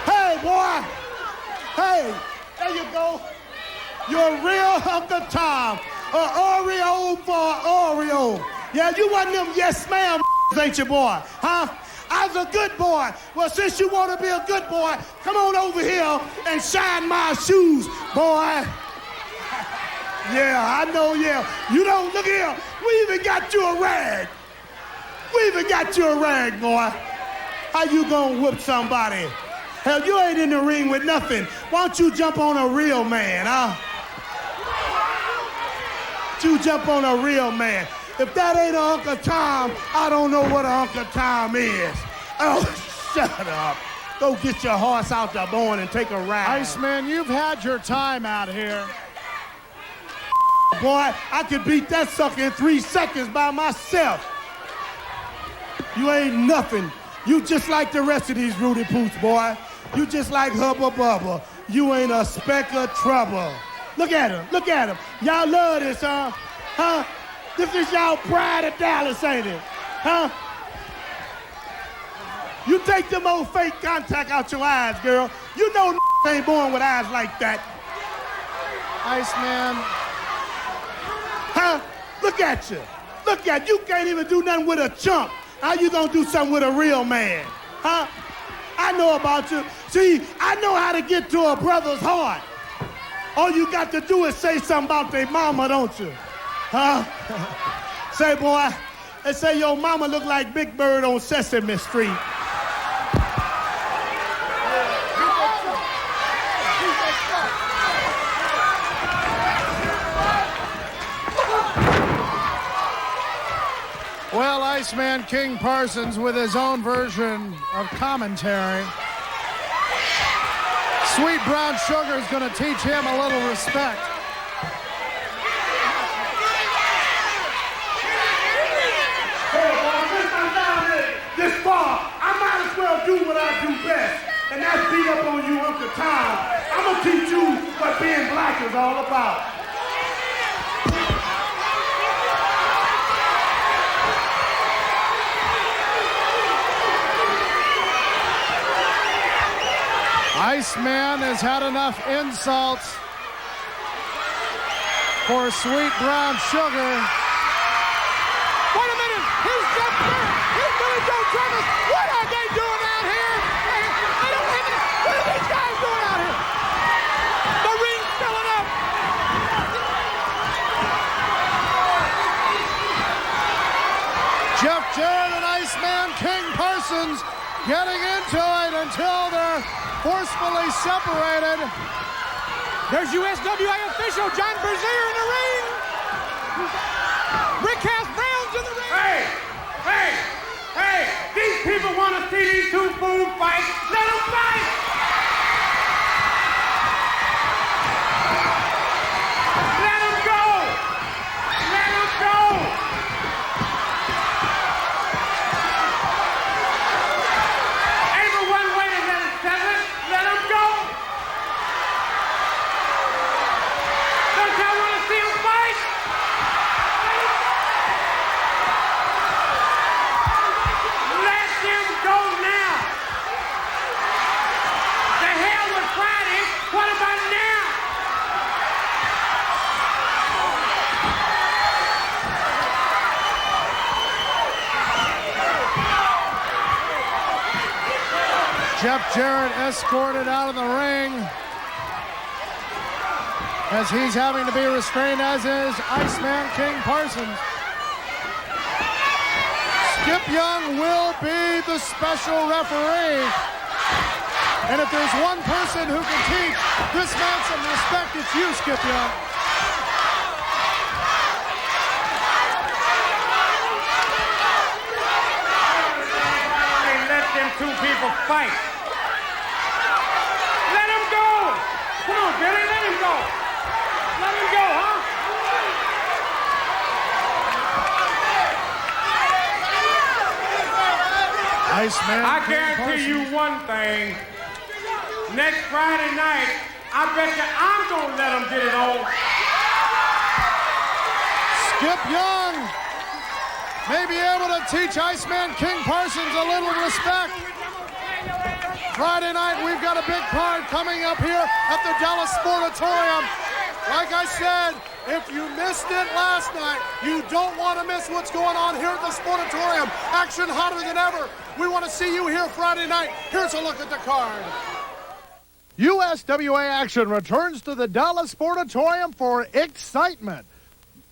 Hey, boy. Hey, there you go. You're a real Uncle Tom. Oreo for Oreo. Yeah, you one of them yes ma'am ain't you, boy? Huh? I was a good boy. Well, since you want to be a good boy, come on over here and shine my shoes, boy. Yeah, I know, yeah. You don't, look here. We even got you a rag. We even got you a rag, boy. How you gonna whoop somebody? Hell, you ain't in the ring with nothing. Why don't you jump on a real man, huh? You jump on a real man. If that ain't Uncle Tom, I don't know what Uncle Tom is. Oh, shut up. Go get your horse out the barn and take a ride. Iceman, you've had your time out here. Boy, I could beat that sucker in 3 seconds by myself. You ain't nothing. You just like the rest of these Rudy Poots, boy. You just like Hubba Bubba. You ain't a speck of trouble. Look at him. Look at him. Y'all love this, huh? Huh? This is y'all pride of Dallas, ain't it? Huh? You take them old fake contact out your eyes, girl. You know ain't born with eyes like that. Iceman. Huh? Look at you. Look at you. You can't even do nothing with a chump. How you gonna do something with a real man? Huh? I know about you. See, I know how to get to a brother's heart. All you got to do is say something about their mama, don't you? Huh? Say, boy, they say your mama look like Big Bird on Sesame Street. Well, Iceman King Parsons with his own version of commentary. Sweet Brown Sugar is going to teach him a little respect. This far, I might as well do what I do best, and that's beat up on you, Uncle Tom. I'm going to teach you what being black is all about. Iceman has had enough insults for Sweet Brown Sugar. Wait a minute! Here's Jeff Jarrett. Here's Billy Joe Travis. What are they doing out here? They don't have any. What are these guys doing out here? The ring's filling up. Jeff Jarrett and Iceman King Parsons getting into it until they're forcefully separated. There's USWA official John Brazier in the ring. Rick House Brown's in the ring. Hey! These people want to see these two fools fight. Let them fight! Let them go! Let them go! Ain't but one way to let them settle it. Let them go! Don't y'all want to see them fight? Let them go now! The hell with Friday. What about now? Jeff Jarrett escorted out of the ring as he's having to be restrained, as is Iceman King Parsons. Skip Young will be the special referee. And if there's one person who can teach this man some respect, it's you, Skip Young. Let them two people fight. Let him go. Come on, Billy, let him go. Let him go, huh? Iceman I King guarantee you Parsons. one thing. Next Friday night, I bet you I'm going to let them get it on. Skip Young may be able to teach Iceman King Parsons a little respect. Friday night, we've got a big card coming up here at the Dallas Sportatorium. Like I said, if you missed it last night, you don't want to miss what's going on here at the Sportatorium. Action hotter than ever. We want to see you here Friday night. Here's a look at the card. USWA action returns to the Dallas Sportatorium for excitement.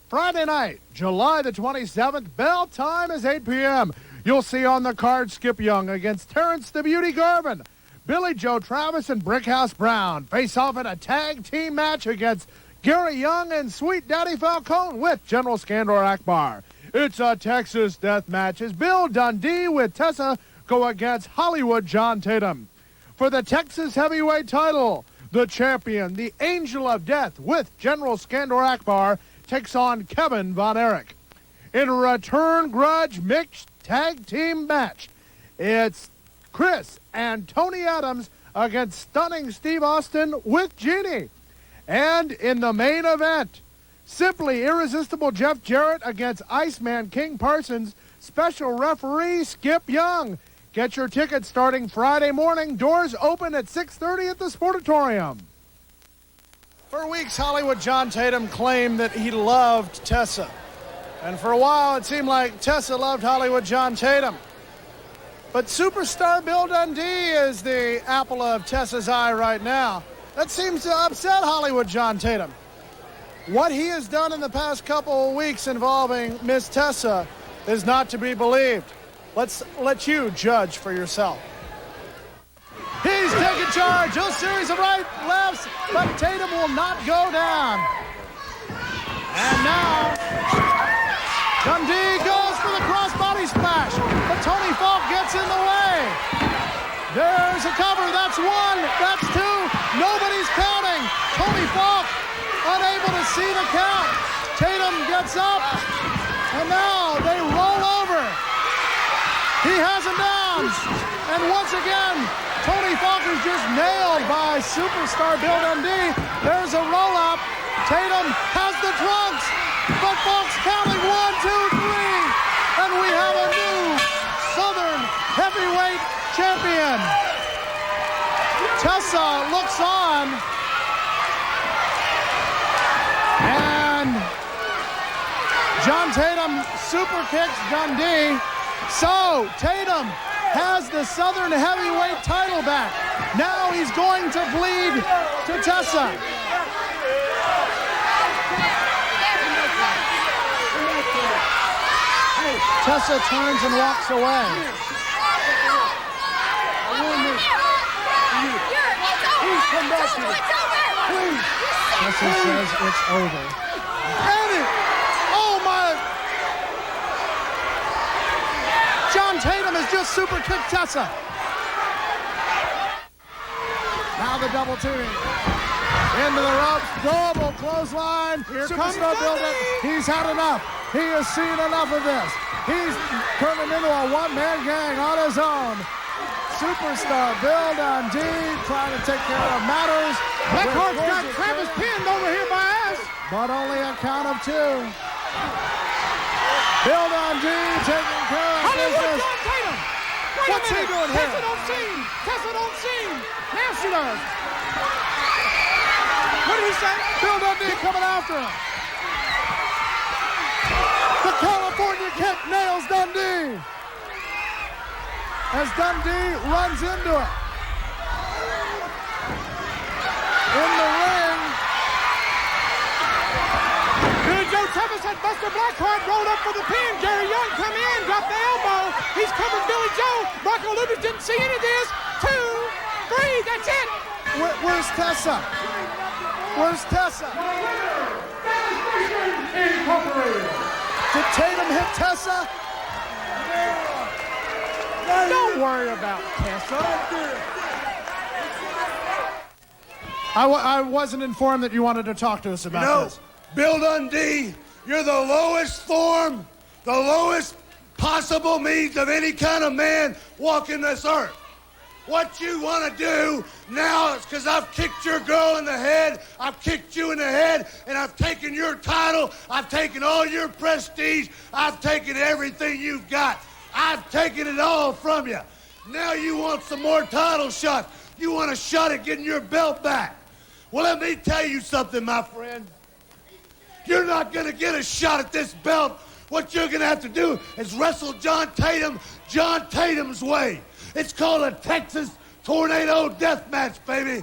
Friday night, July the 27th, bell time is 8 p.m. You'll see on the card Skip Young against Terrence the Beauty Garvin. Billy Joe Travis and Brickhouse Brown face off in a tag team match against Gary Young and Sweet Daddy Falcone with General Skandor Akbar. It's a Texas death match as Bill Dundee with Tessa go against Hollywood John Tatum. For the Texas heavyweight title, the champion, the Angel of Death with General Skandor Akbar, takes on Kevin Von Erich. In a return grudge mixed tag team match, it's Chris and Tony Adams against Stunning Steve Austin with Jeanne. And in the main event, Simply Irresistible Jeff Jarrett against Iceman King Parsons, special referee Skip Young. Get your tickets starting Friday morning. Doors open at 6:30 at the Sportatorium. For weeks, Hollywood John Tatum claimed that he loved Tessa. And for a while, it seemed like Tessa loved Hollywood John Tatum. But superstar Bill Dundee is the apple of Tessa's eye right now. That seems to upset Hollywood John Tatum. What he has done in the past couple of weeks involving Miss Tessa is not to be believed. Let's let you judge for yourself. He's taking charge. A series of right, lefts, but Tatum will not go down. And now, Dundee goes for the crossbody splash, but Tony Falk gets in the way. There's a cover. That's one. That's two. Nobody's counting. Tony Falk unable to see the count. Tatum gets up, and now they roll over. He has him down. And once again, Tony Falk is just nailed by superstar Bill Dundee. There's a roll-up. Tatum has the trunks, but Falk's counting 1, 2, 3. And we have a new Southern heavyweight champion. Tessa looks on. And John Tatum super kicks Dundee. So Tatum has the Southern Heavyweight title back. Now he's going to bleed to Tessa. Tessa turns and walks away. Tessa says it's over. Eddie! Oh my! John Tatum has just super kicked Tessa. Now the double team. Into the ropes, double clothesline. Here comes the build-up. He's had enough. He has seen enough of this. He's turning into a one-man gang on his own. Superstar Bill Dundee trying to take care of matters. Blackheart's got Travis pinned over here by us. But only a count of 2. Bill Dundee taking care of Hollywood business. John Tatum. What's he doing here? Tessa don't see him. Tessa don't see him. Now she does. What did he say? Bill Dundee coming after him. The California kick nails Dundee. As Dundee runs into it. In the ring. Billy Joe Travis had Buster Blackheart rolled up for the pin. Gary Young come in, dropped the elbow. He's covered Billy Joe. Rocco Lucas didn't see any of this. 2, 3, that's it. Where's Tessa? Where's Tessa? Did Tatum hit Tessa? Don't worry about Tessa. I wasn't informed that you wanted to talk to us about this. Bill Dundee, you're the lowest form, the lowest possible means of any kind of man walking this earth. What you want to do now is because I've kicked your girl in the head, I've kicked you in the head, and I've taken your title, I've taken all your prestige, I've taken everything you've got. I've taken it all from you. Now you want some more title shots. You want a shot at getting your belt back. Well, let me tell you something, my friend. You're not going to get a shot at this belt. What you're going to have to do is wrestle John Tatum John Tatum's way. It's called a Texas Tornado Death Match, baby.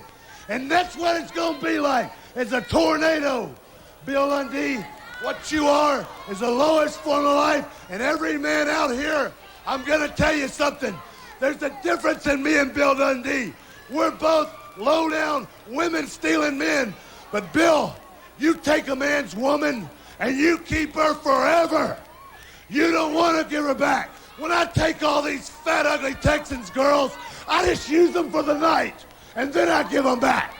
And that's what it's going to be like. It's a tornado. Bill Dundee, what you are is the lowest form of life. And every man out here, I'm going to tell you something. There's a difference in me and Bill Dundee. We're both low-down, women-stealing men. But, Bill, you take a man's woman and you keep her forever. You don't want to give her back. When I take all these fat, ugly Texans girls, I just use them for the night, and then I give them back.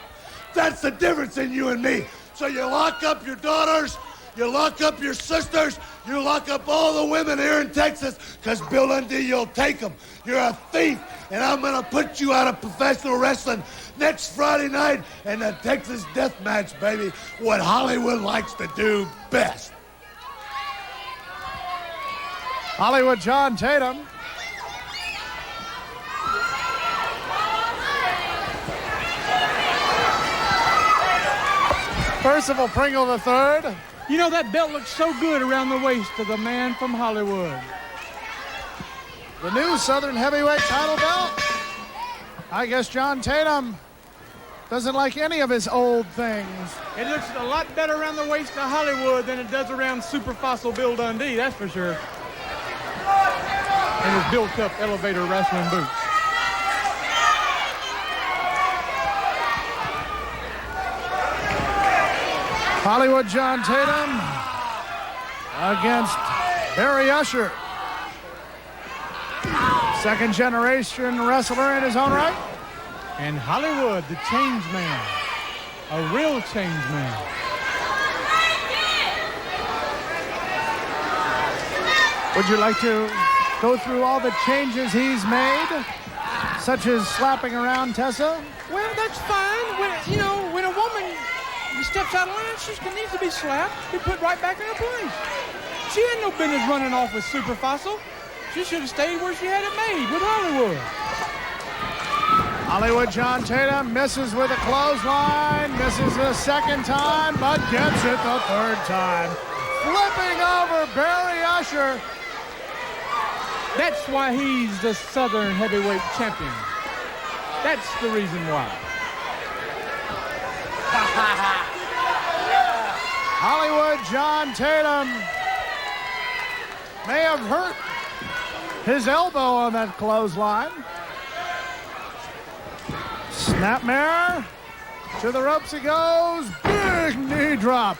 That's the difference in you and me. So you lock up your daughters, you lock up your sisters, you lock up all the women here in Texas, because Bill Dundee, you'll take them. You're a thief, and I'm going to put you out of professional wrestling next Friday night in the Texas Death Match, baby, what Hollywood likes to do best. Hollywood John Tatum. Percival Pringle III. You know, that belt looks so good around the waist of the man from Hollywood. The new Southern Heavyweight title belt. I guess John Tatum doesn't like any of his old things. It looks a lot better around the waist of Hollywood than it does around Super Fossil Bill Dundee, that's for sure. And his built-up elevator wrestling boots. Hollywood John Tatum against Barry Usher. Second generation wrestler in his own right. And Hollywood, the change man. A real change man. Would you like to go through all the changes he's made, such as slapping around Tessa? Well, that's fine. When a woman steps out of line, she needs to be slapped, be put right back in her place. She had no business running off with Super Fossil. She should have stayed where she had it made, with Hollywood. Hollywood John Tatum misses with a clothesline, misses the second time, but gets it the third time. flipping over Barry Usher. That's why he's the Southern Heavyweight Champion. That's the reason why. Hollywood John Tatum may have hurt his elbow on that clothesline. Snapmare. To the ropes he goes. Big knee drop.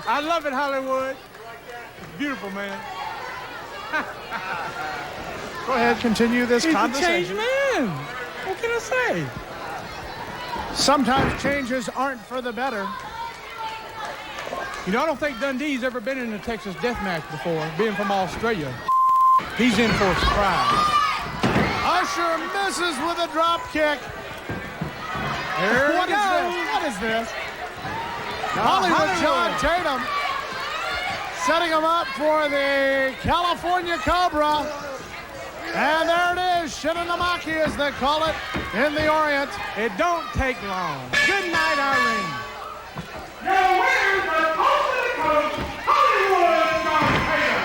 I love it, Hollywood. It's beautiful, man. Go ahead, continue this He's conversation. He's a changed man. What can I say? Sometimes changes aren't for the better. You know, I don't think Dundee's ever been in a Texas death match before, being from Australia. He's in for a surprise. Usher misses with a drop kick. Here What he is goes. this? What is this? Hollywood John Tatum setting him up for the California Cobra. And there it is, Shinanamaki as they call it in the Orient. It don't take long. Good night, Irene. Now where's the coast of the coast, Hollywood John Tatum?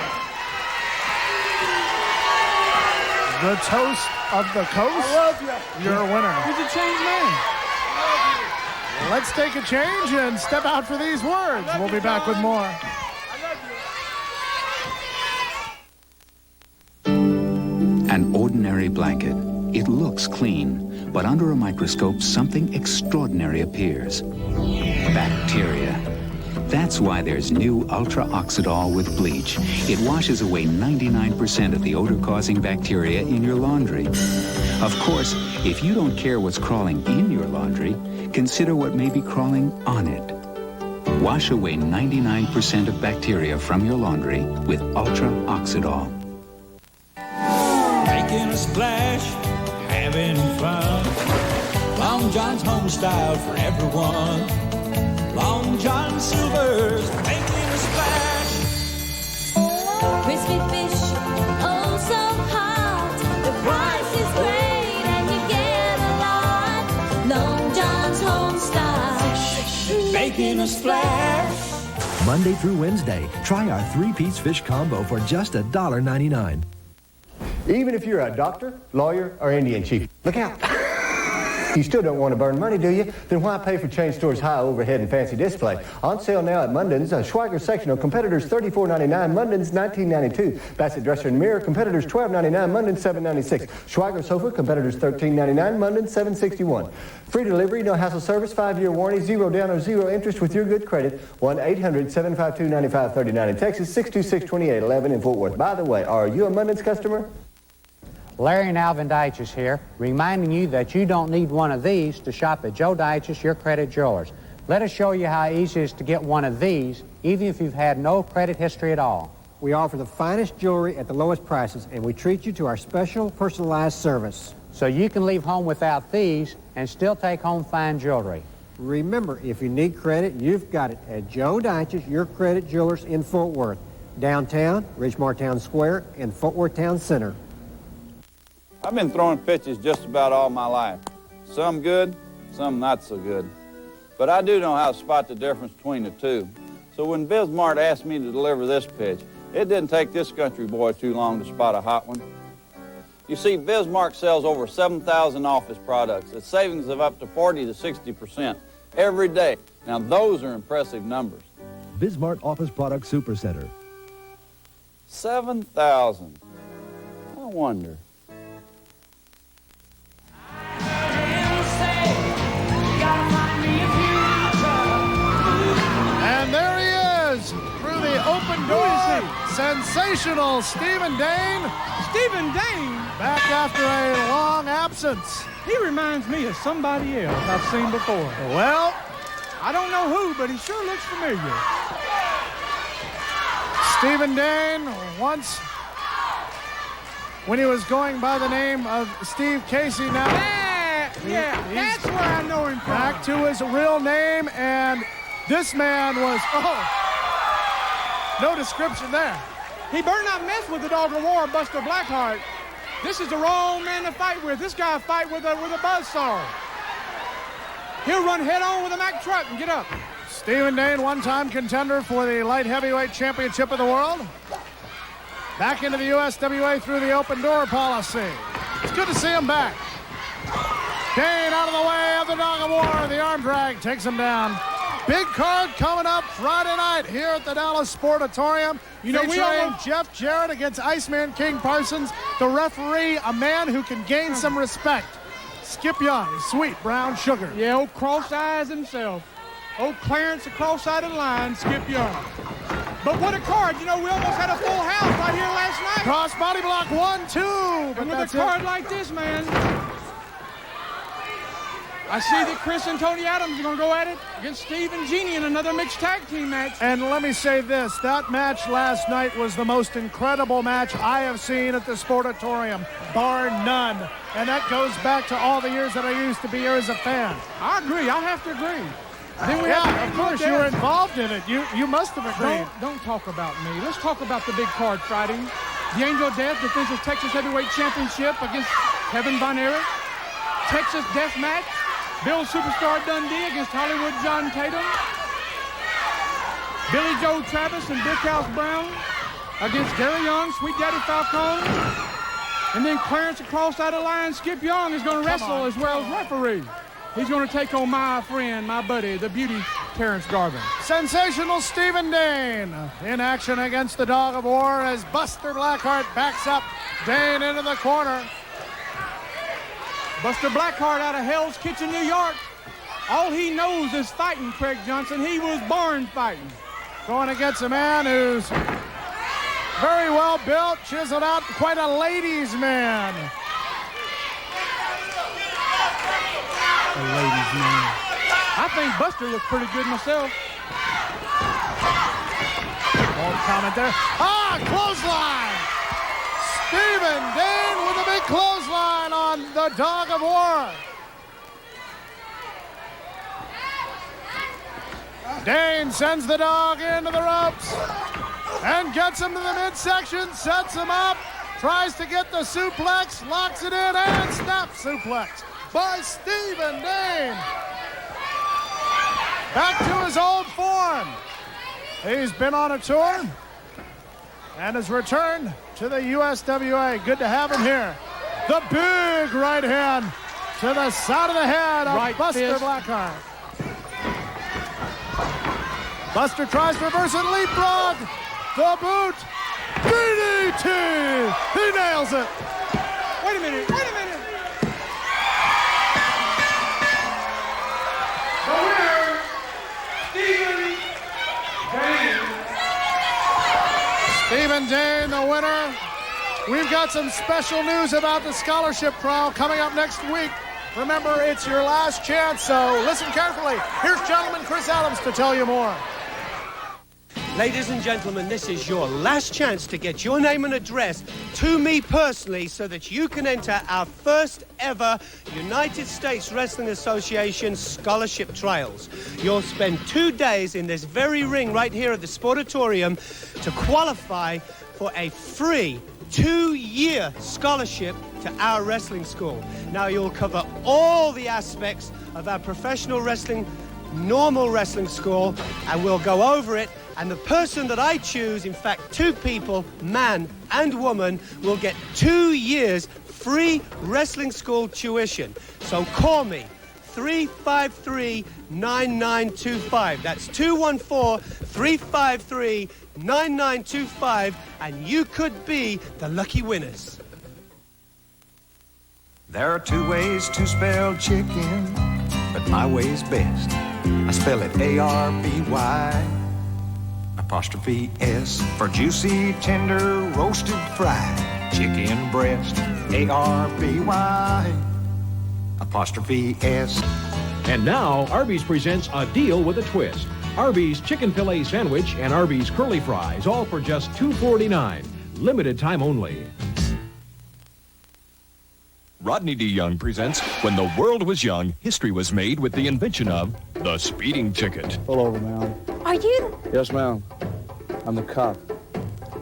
The toast of the coast. I love you. Your winner. He's a changed man. Let's take a change and step out for these words. We'll be back with more. An ordinary blanket. It looks clean, but under a microscope, something extraordinary appears. Bacteria. That's why there's new Ultra Oxidol with bleach. It washes away 99% of the odor-causing bacteria in your laundry. Of course, if you don't care what's crawling in your laundry, consider what may be crawling on it. Wash away 99% of bacteria from your laundry with Ultra Oxidol. Making a splash, having fun. Long John's home style for everyone. Long John Silver's making a splash. Crispy fish, oh so hot. The price is great and you get a lot. Long John's home style, making a splash. Monday through Wednesday, try our 3-piece fish combo for just $1.99. Even if you're a doctor, lawyer, or Indian chief, look out. You still don't want to burn money, do you? Then why pay for chain stores' high overhead and fancy display? On sale now at Munden's, Schweiger sectional, competitors $34.99, Munden's $19.92. Bassett dresser and mirror, competitors $12.99, Munden's $7.96. Schweiger sofa, competitors $13.99, Munden's $7.61. Free delivery, no hassle service, 5-year warranty, 0 down or 0 interest with your good credit. 1-800-752-9539 in Texas, 626-2811 in Fort Worth. By the way, are you a Munden's customer? Larry and Alvin Deitches here, reminding you that you don't need one of these to shop at Joe Deitches, Your Credit Jewelers. Let us show you how easy it is to get one of these, even if you've had no credit history at all. We offer the finest jewelry at the lowest prices, and we treat you to our special personalized service. So you can leave home without these and still take home fine jewelry. Remember, if you need credit, you've got it at Joe Deitches, Your Credit Jewelers in Fort Worth, downtown, Ridgemar Town Square, and Fort Worth Town Center. I've been throwing pitches just about all my life. Some good, some not so good. But I do know how to spot the difference between the two. So when Bismarck asked me to deliver this pitch, it didn't take this country boy too long to spot a hot one. You see, Bismarck sells over 7,000 office products at savings of up to 40 to 60% every day. Now those are impressive numbers. Bismarck Office Products Supercenter. 7,000. I wonder. And there he is, through the open door. Sensational Stephen Dane. Stephen Dane? Back after a long absence. He reminds me of somebody else I've seen before. Well, I don't know who, but he sure looks familiar. Stephen Dane, once when he was going by the name of Steve Casey, now yeah, that's where I know him from. Back to his real name, and this man was, no description there. He better not mess with the Dog of War, Buster Blackheart. This is the wrong man to fight with. This guy fight with a buzzsaw. He'll run head on with a Mack truck and get up. Stephen Dane, one-time contender for the light heavyweight championship of the world. Back into the USWA through the open door policy. It's good to see him back. Dane out of the way of the Dog of War. The arm drag takes him down. Big card coming up Friday night here at the Dallas Sportatorium. You know, featuring Jeff Jarrett against Iceman Parsons. The referee, a man who can gain some respect. Skip Young, sweet brown sugar. Yeah, old cross eyes himself. Old Clarence across side of the line, Skip Young. But what a card. You know, we almost had a full house right here last night. Cross body block 1-2. But with a card like this, man, I see that Chris and Tony Adams are going to go at it against Steve and Jeanne in another mixed tag team match. And let me say this, that match last night was the most incredible match I have seen at the Sportatorium, bar none. And that goes back to all the years that I used to be here as a fan. I agree. I have to agree. Then we of course, you were involved in it. You must have agreed. Don't talk about me. Let's talk about the big card Friday. The Angel of Death defends his Texas Heavyweight Championship against Kevin Von Erich. Texas Death Match. Bill Superstar Dundee against Hollywood John Tatum. Billy Joe Travis and Brickhouse Brown against Gary Young, Sweet Daddy Falcone. And then Clarence across out of the line, Skip Young is going to wrestle as well as referee. He's going to take on my friend, my buddy, the beauty, Terrence Garvin. Sensational Stephen Dane in action against the Dog of War as Buster Blackheart backs up Dane into the corner. Buster Blackheart out of Hell's Kitchen, New York. All he knows is fighting, Craig Johnson. He was born fighting. Going against a man who's very well built, chiseled out, quite a ladies' man. A ladies' man. I think Buster looks pretty good myself. One comment there. Clothesline! Stephen Dane with a big clothesline on the Dog of War. Dane sends the dog into the ropes and gets him to the midsection, sets him up, tries to get the suplex, locks it in, and snap suplex by Stephen Dane. Back to his old form. He's been on a tour and has returned to the USWA. Good to have him here. The big right hand to the side of the head of Buster Blackheart. Buster tries to reverse it, leapfrog, the boot, DDT! He nails it. Wait a minute. The winner, Stephen Dane. Stephen Dane, the winner. We've got some special news about the scholarship trial coming up next week. Remember, it's your last chance, so listen carefully. Here's gentleman Chris Adams to tell you more. Ladies and gentlemen, this is your last chance to get your name and address to me personally so that you can enter our first ever United States Wrestling Association scholarship trials. You'll spend 2 days in this very ring right here at the Sportatorium to qualify for a free 2-year scholarship to our wrestling school. Now you'll cover all the aspects of our professional wrestling, normal wrestling school, and we'll go over it. And the person that I choose, in fact, 2 people, man and woman, will get 2 years free wrestling school tuition. So call me, 353-9925. That's 214-353-9925, and you could be the lucky winners. There are 2 ways to spell chicken, but my way's best. I spell it A-R-B-Y. Apostrophe S for juicy, tender, roasted, fried chicken breast. A-R-B-Y. Apostrophe S. And now, Arby's presents A Deal with a Twist. Arby's Chicken Filet Sandwich and Arby's Curly Fries, all for just $2.49. Limited time only. Rodney D. Young presents When the World Was Young, History Was Made with the invention of the speeding ticket. Pull over, ma'am. Are you? Yes, ma'am. I'm the cop.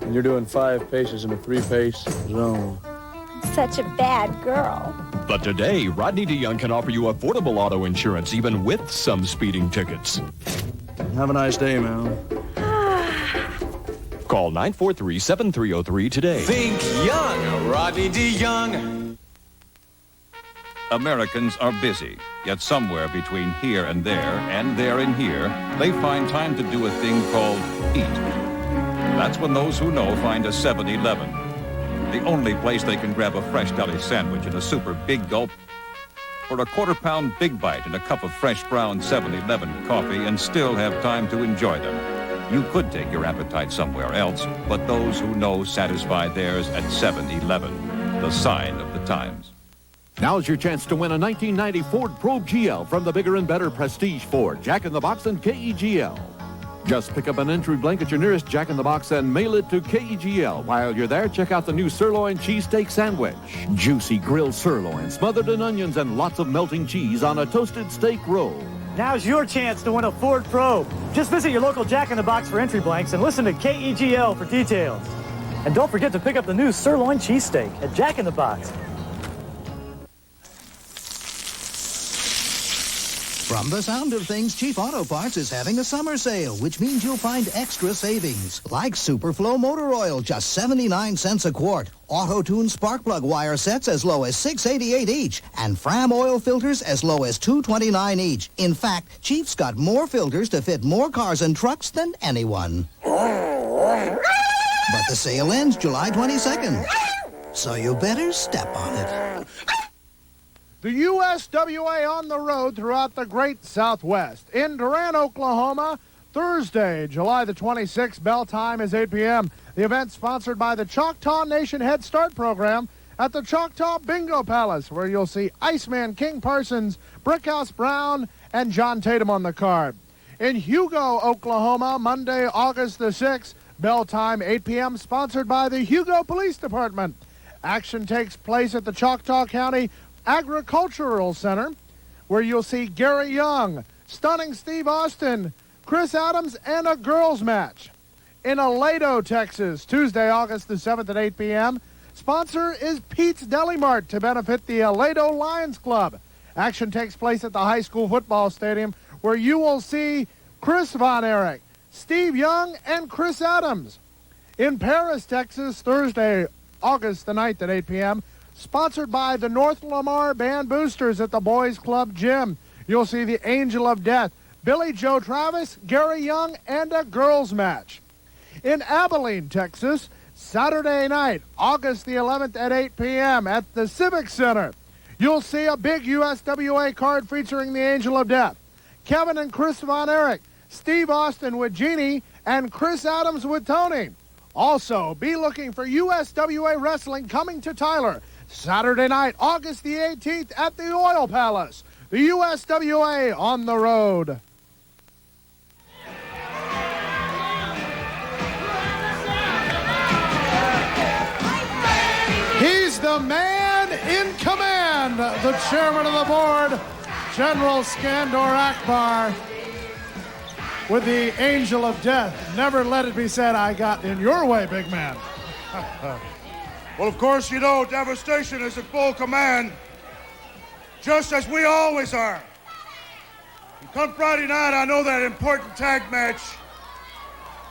And you're doing 5 paces in a 3-pace zone. Such a bad girl. But today, Rodney D. Young can offer you affordable auto insurance even with some speeding tickets. Have a nice day, man. Call 943-7303 today. Think young, Rodney D. Young. Americans are busy, yet somewhere between here and there and here, they find time to do a thing called eat. That's when those who know find a 7-Eleven. The only place they can grab a fresh deli sandwich and a super big gulp, or a quarter-pound big bite and a cup of fresh brown 7-Eleven coffee and still have time to enjoy them. You could take your appetite somewhere else, but those who know satisfy theirs at 7-Eleven, the sign of the times. Now's your chance to win a 1990 Ford Probe GL from the bigger and better Prestige Ford, Jack in the Box, and KEGL. Just pick up an entry blank at your nearest Jack in the Box and mail it to KEGL. While you're there, check out the new sirloin cheesesteak sandwich. Juicy grilled sirloin, smothered in onions, and lots of melting cheese on a toasted steak roll. Now's your chance to win a Ford Probe. Just visit your local Jack in the Box for entry blanks and listen to KEGL for details. And don't forget to pick up the new sirloin cheesesteak at Jack in the Box. From the sound of things, Chief Auto Parts is having a summer sale, which means you'll find extra savings. Like Superflow motor oil, just 79 cents a quart. Auto-Tune spark plug wire sets as low as $6.88 each. And Fram oil filters as low as $2.29 each. In fact, Chief's got more filters to fit more cars and trucks than anyone. But the sale ends July 22nd. So you better step on it. The USWA on the road throughout the Great Southwest. In Durant, Oklahoma, Thursday, July the 26th, bell time is 8 p.m. The event sponsored by the Choctaw Nation Head Start program at the Choctaw Bingo Palace, where you'll see Iceman Parsons, Brickhouse Brown, and John Tatum on the card. In Hugo, Oklahoma, Monday, August the 6th, bell time 8 p.m., sponsored by the Hugo Police Department. Action takes place at the Choctaw County Agricultural Center, where you'll see Gary Young, Stunning Steve Austin, Chris Adams, and a girls match. In Aledo, Texas, Tuesday, August the 7th at 8 p.m., sponsor is Pete's Deli Mart to benefit the Aledo Lions Club. Action takes place at the high school football stadium, where you will see Chris Von Erich, Steve Young, and Chris Adams. In Paris, Texas, Thursday, August the 9th at 8 p.m., sponsored by the North Lamar Band Boosters at the Boys Club Gym. You'll see the Angel of Death, Billy Joe Travis, Gary Young, and a girls match. In Abilene, Texas, Saturday night, August the 11th at 8 p.m. at the Civic Center, you'll see a big USWA card featuring the Angel of Death, Kevin and Chris Von Erich, Steve Austin with Jeanne, and Chris Adams with Tony. Also, be looking for USWA Wrestling coming to Tyler, Saturday night, August the 18th at the Oil Palace. The USWA on the road. He's the man in command, the chairman of the board, General Skandor Akbar, with the Angel of Death. Never let it be said I got in your way, big man. Well, of course, you know, Devastation is at full command, just as we always are. And come Friday night, I know that important tag match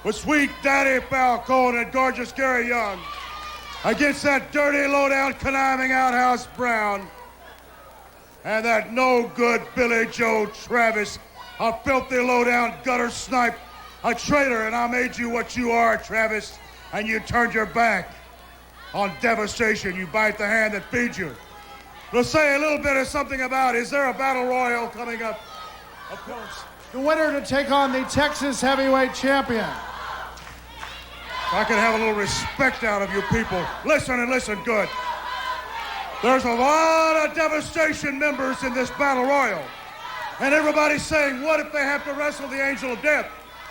with Sweet Daddy Falcone and gorgeous Gary Young against that dirty, low-down, conniving outhouse Brown and that no-good Billy Joe Travis, a filthy, low-down gutter snipe, a traitor, and I made you what you are, Travis, and you turned your back on Devastation. You bite the hand that feeds you. We'll say a little bit of something about, is there a battle royal coming up? Of course. The winner to take on the Texas heavyweight champion. If I could have a little respect out of you people. Listen and listen good. There's a lot of Devastation members in this battle royal. And everybody's saying, what if they have to wrestle the Angel of Death?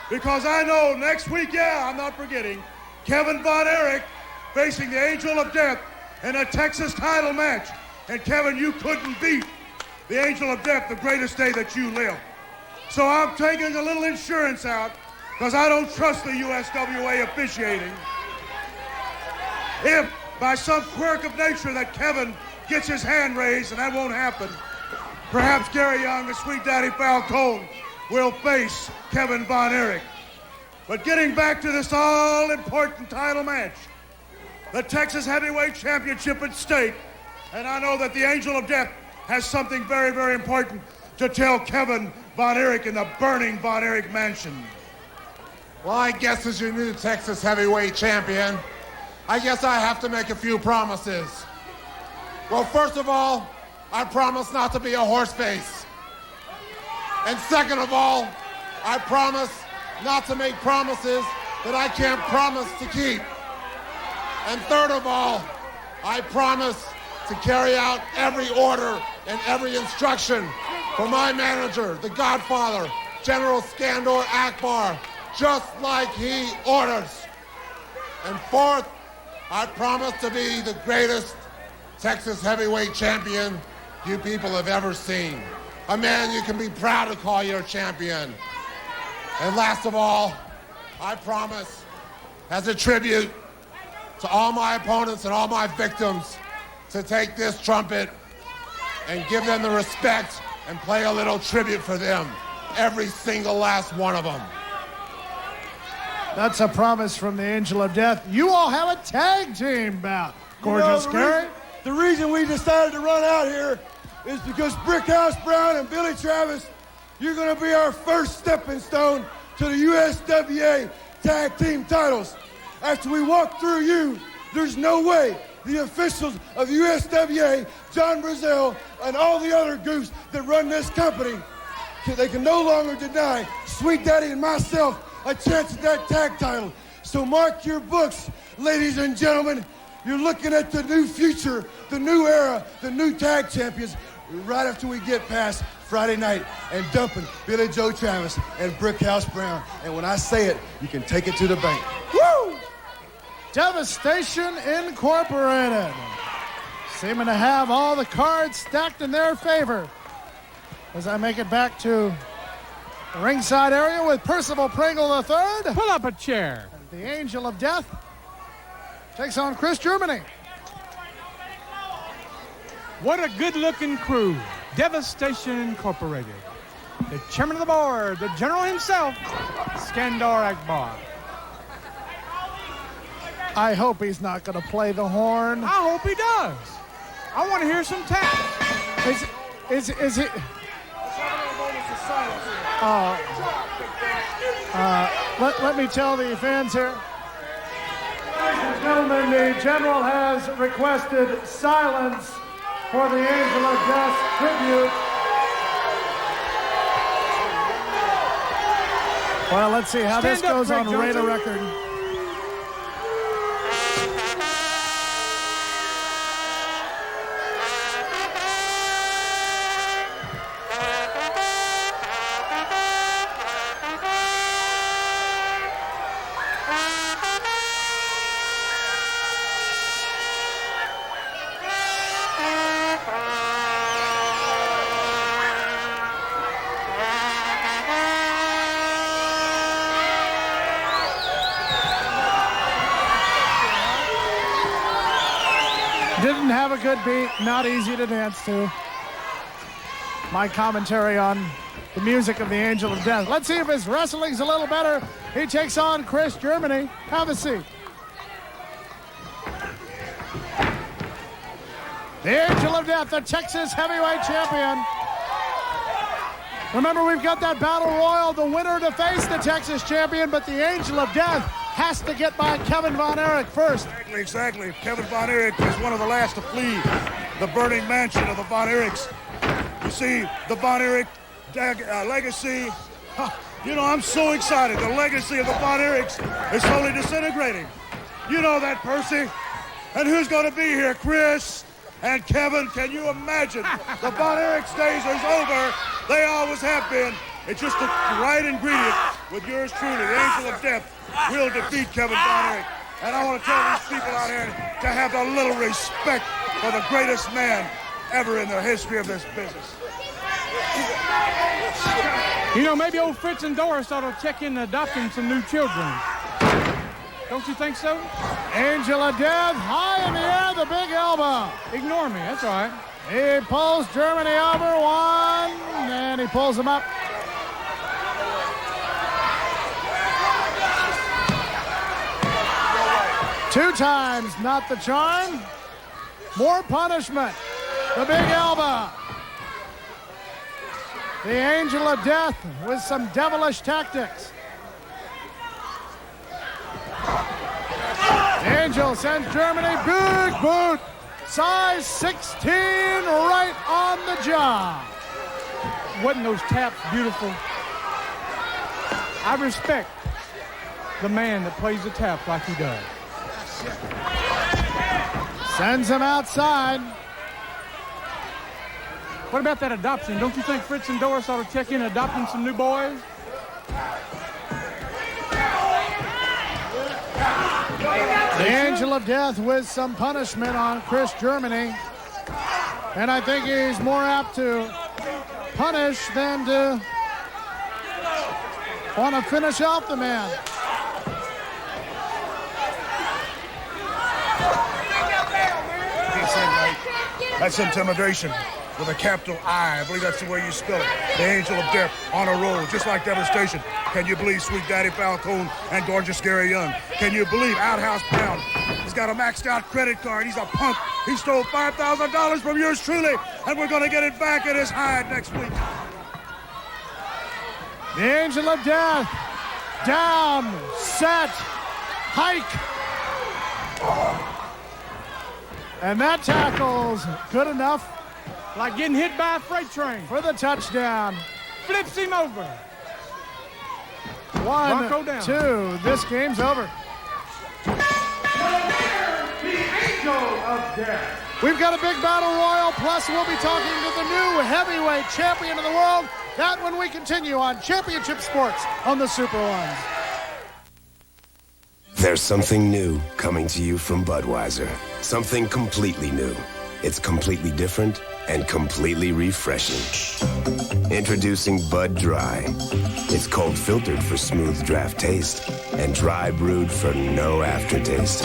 Because I know next week, I'm not forgetting, Kevin Von Erich facing the Angel of Death in a Texas title match. And Kevin, you couldn't beat the Angel of Death the greatest day that you live. So I'm taking a little insurance out because I don't trust the USWA officiating. If by some quirk of nature that Kevin gets his hand raised, and that won't happen, perhaps Gary Young and Sweet Daddy Falcone will face Kevin Von Erich. But getting back to this all-important title match, the Texas Heavyweight Championship at stake, and I know that the Angel of Death has something very, very important to tell Kevin Von Erich in the burning Von Erich mansion. Well, I guess as your new Texas Heavyweight Champion, I guess I have to make a few promises. Well, first of all, I promise not to be a horse face. And second of all, I promise not to make promises that I can't promise to keep. And third of all, I promise to carry out every order and every instruction from my manager, the Godfather, General Skandor Akbar, just like he orders. And fourth, I promise to be the greatest Texas heavyweight champion you people have ever seen. A man you can be proud to call your champion. And last of all, I promise, as a tribute to all my opponents and all my victims, to take this trumpet and give them the respect and play a little tribute for them, every single last one of them. That's a promise from the Angel of Death. You all have a tag team bout. Gorgeous Gary. The reason we decided to run out here is because Brickhouse Brown and Billy Travis, you're going to be our first stepping stone to the USWA tag team titles. After we walk through you, there's no way the officials of the USWA, John Brazil, and all the other goofs that run this company, they can no longer deny Sweet Daddy and myself a chance at that tag title. So mark your books, ladies and gentlemen. You're looking at the new future, the new era, the new tag champions, right after we get past Friday night and dumping Billy Joe Travis and Brickhouse Brown. And when I say it, you can take it to the bank. Woo! Devastation Incorporated, seeming to have all the cards stacked in their favor. As I make it back to the ringside area with Percival Pringle III. Pull up a chair. And the Angel of Death takes on Chris Germany. What a good-looking crew. Devastation Incorporated. The chairman of the board, the general himself, Skandor Akbar. I hope he's not going to play the horn. I hope he does. I want to hear some tap. Is he? Let me tell the fans here. Ladies and gentlemen, the general has requested silence for the Angel of Death tribute. Well, let's see how this goes on Radar Record. Didn't have a good beat, not easy to dance to. My commentary on the music of the Angel of Death. Let's see if his wrestling's a little better. He takes on Chris Germany. Have a seat. The Angel of Death, the Texas Heavyweight Champion. Remember, we've got that Battle Royal, the winner to face the Texas Champion, but the Angel of Death has to get by Kevin Von Erich first. Exactly. Kevin Von Erich is one of the last to flee the burning mansion of the Von Erichs. You see, the Von Erich legacy, you know, I'm so excited. The legacy of the Von Erichs is slowly disintegrating. You know that, Percy. And who's going to be here? Chris and Kevin. Can you imagine? The Von Erich days is over. They always have been. It's just the right ingredient with yours truly, the Angel of Death, will defeat Kevin Von Erich. And I want to tell these people out here to have a little respect for the greatest man ever in the history of this business. You know, maybe old Fritz and Doris ought to check in adopting some new children. Don't you think so? Angel of Death, high in the air, the big elbow. Ignore me, that's all right. He pulls Germany over one, and he pulls him up. 2 times, not the charm. More punishment. The big elbow. The Angel of Death with some devilish tactics. The Angel sends Germany, big boot. Size 16 right on the jaw. Wasn't those taps beautiful? I respect the man that plays the tap like he does. Sends him outside. What about that adoption? Don't you think Fritz and Doris ought to check in adopting some new boys? The Angel of Death with some punishment on Chris Germany. And I think he's more apt to punish than to want to finish off the man. That's intimidation with a capital I. I believe that's the way you spell it. The Angel of Death on a roll, just like devastation. Can you believe Sweet Daddy Falcone and gorgeous Gary Young? Can you believe Outhouse Brown? He's got a maxed out credit card. He's a punk. He stole $5,000 from yours truly, and we're going to get it back at his hide next week. The Angel of Death. Down, set, hike. And that tackle's good enough. Like getting hit by a freight train. For the touchdown. Flips him over. 1, 2. This game's over. The Angel of Death. We've got a big battle royal, plus we'll be talking to the new heavyweight champion of the world. That when we continue on Championship Sports on the Super Ones. There's something new coming to you from Budweiser. Something completely new. It's completely different and completely refreshing. Introducing Bud Dry. It's cold filtered for smooth draft taste and dry brewed for no aftertaste.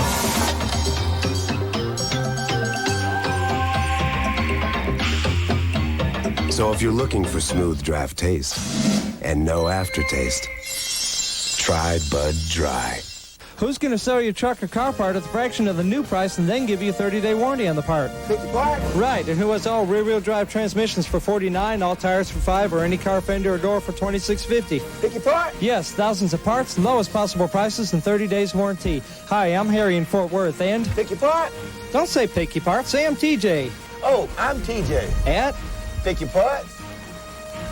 So if you're looking for smooth draft taste and no aftertaste, try Bud Dry. Who's going to sell your truck or car part at the fraction of the new price and then give you a 30-day warranty on the part? 50 part? Right, and who has all rear-wheel drive transmissions for $49, all tires for $5, or any car fender or door for $26.50? Pick your part? Yes, thousands of parts, lowest possible prices, and 30 days warranty. Hi, I'm Harry in Fort Worth, and... Pick your part? Don't say pick your part, say I'm TJ. Oh, I'm TJ. At? Pick your parts?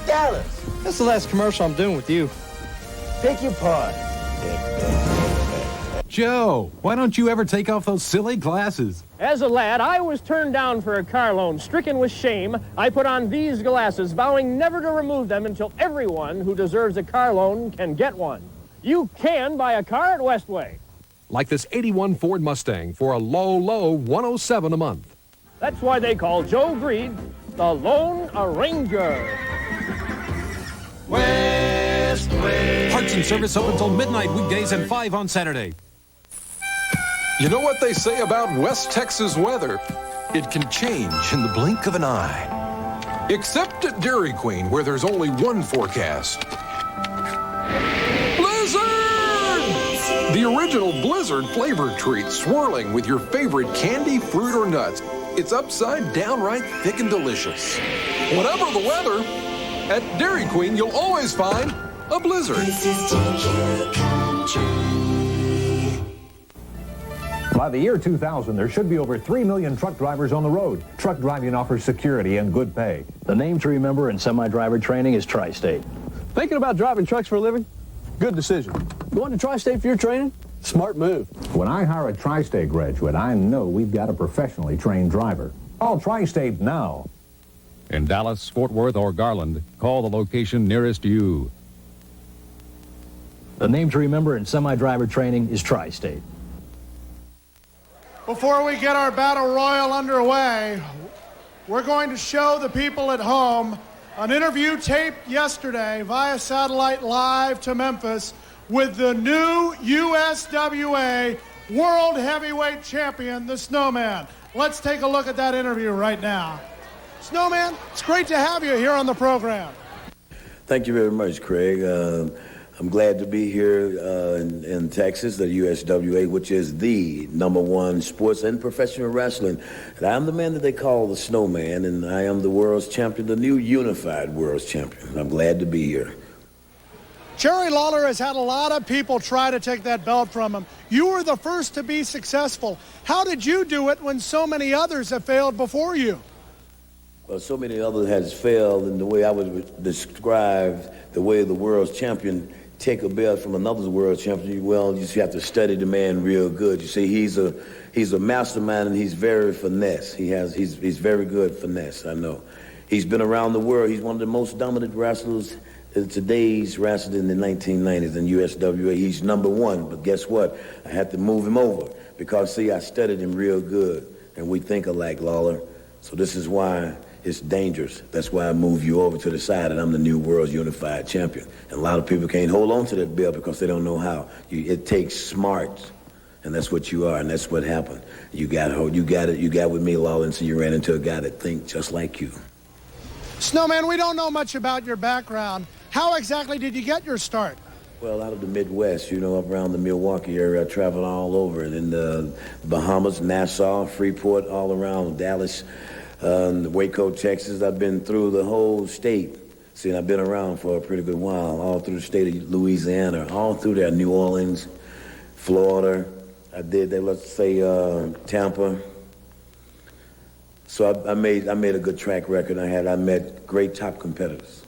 Dallas. That's the last commercial I'm doing with you. Pick your part. Joe, why don't you ever take off those silly glasses? As a lad, I was turned down for a car loan. Stricken with shame, I put on these glasses, vowing never to remove them until everyone who deserves a car loan can get one. You can buy a car at Westway. Like this 81 Ford Mustang for a low $107 a month. That's why they call Joe Greed the Lone Arranger. Westway. Parts and service open till midnight weekdays and 5 on Saturday. You know what they say about West Texas weather? It can change in the blink of an eye. Except at Dairy Queen, where there's only one forecast. Blizzard! The original Blizzard flavor treat swirling with your favorite candy, fruit, or nuts. It's upside downright thick and delicious. Whatever the weather, at Dairy Queen, you'll always find a Blizzard. By the year 2000, there should be over 3 million truck drivers on the road. Truck driving offers security and good pay. The name to remember in semi-driver training is Tri-State. Thinking about driving trucks for a living? Good decision. Going to Tri-State for your training? Smart move. When I hire a Tri-State graduate, I know we've got a professionally trained driver. Call Tri-State now. In Dallas, Fort Worth, or Garland, call the location nearest you. The name to remember in semi-driver training is Tri-State. Before we get our battle royal underway, we're going to show the people at home an interview taped yesterday via satellite live to Memphis with the new USWA World Heavyweight Champion, the Snowman. Let's take a look at that interview right now. Snowman, it's great to have you here on the program. Thank you very much, Craig. I'm glad to be here in Texas, the USWA, which is the #1 sports and professional wrestling. And I'm the man that they call the Snowman, and I am the world's champion, the new unified world's champion. I'm glad to be here. Jerry Lawler has had a lot of people try to take that belt from him. You were the first to be successful. How did you do it when so many others have failed before you? Well, so many others has failed, and the way I would describe the way the world's champion take a belt from another world champion, well, you just have to study the man real good. You see, he's a mastermind, and he's very finesse. He's very good finesse, I know. He's been around the world. He's one of the most dominant wrestlers today's wrestler in the 1990s in USWA. He's #1, but guess what? I had to move him over because, see, I studied him real good, and we think alike, Lawler. So this is why it's dangerous. That's why I moved you over to the side, and I'm the new world's unified champion. And a lot of people can't hold on to that belt because they don't know how. It takes smarts, and that's what you are, and that's what happened. You got with me, Lawler, and so you ran into a guy that thinks just like you. Snowman, we don't know much about your background. How exactly did you get your start? Well, out of the Midwest, up around the Milwaukee area. I traveled all over, in the Bahamas, Nassau, Freeport, all around Dallas, Waco, Texas. I've been through the whole state. See, I've been around for a pretty good while, all through the state of Louisiana, all through there, New Orleans, Florida. I did that, let's say, Tampa. So I made a good track record. I met great top competitors.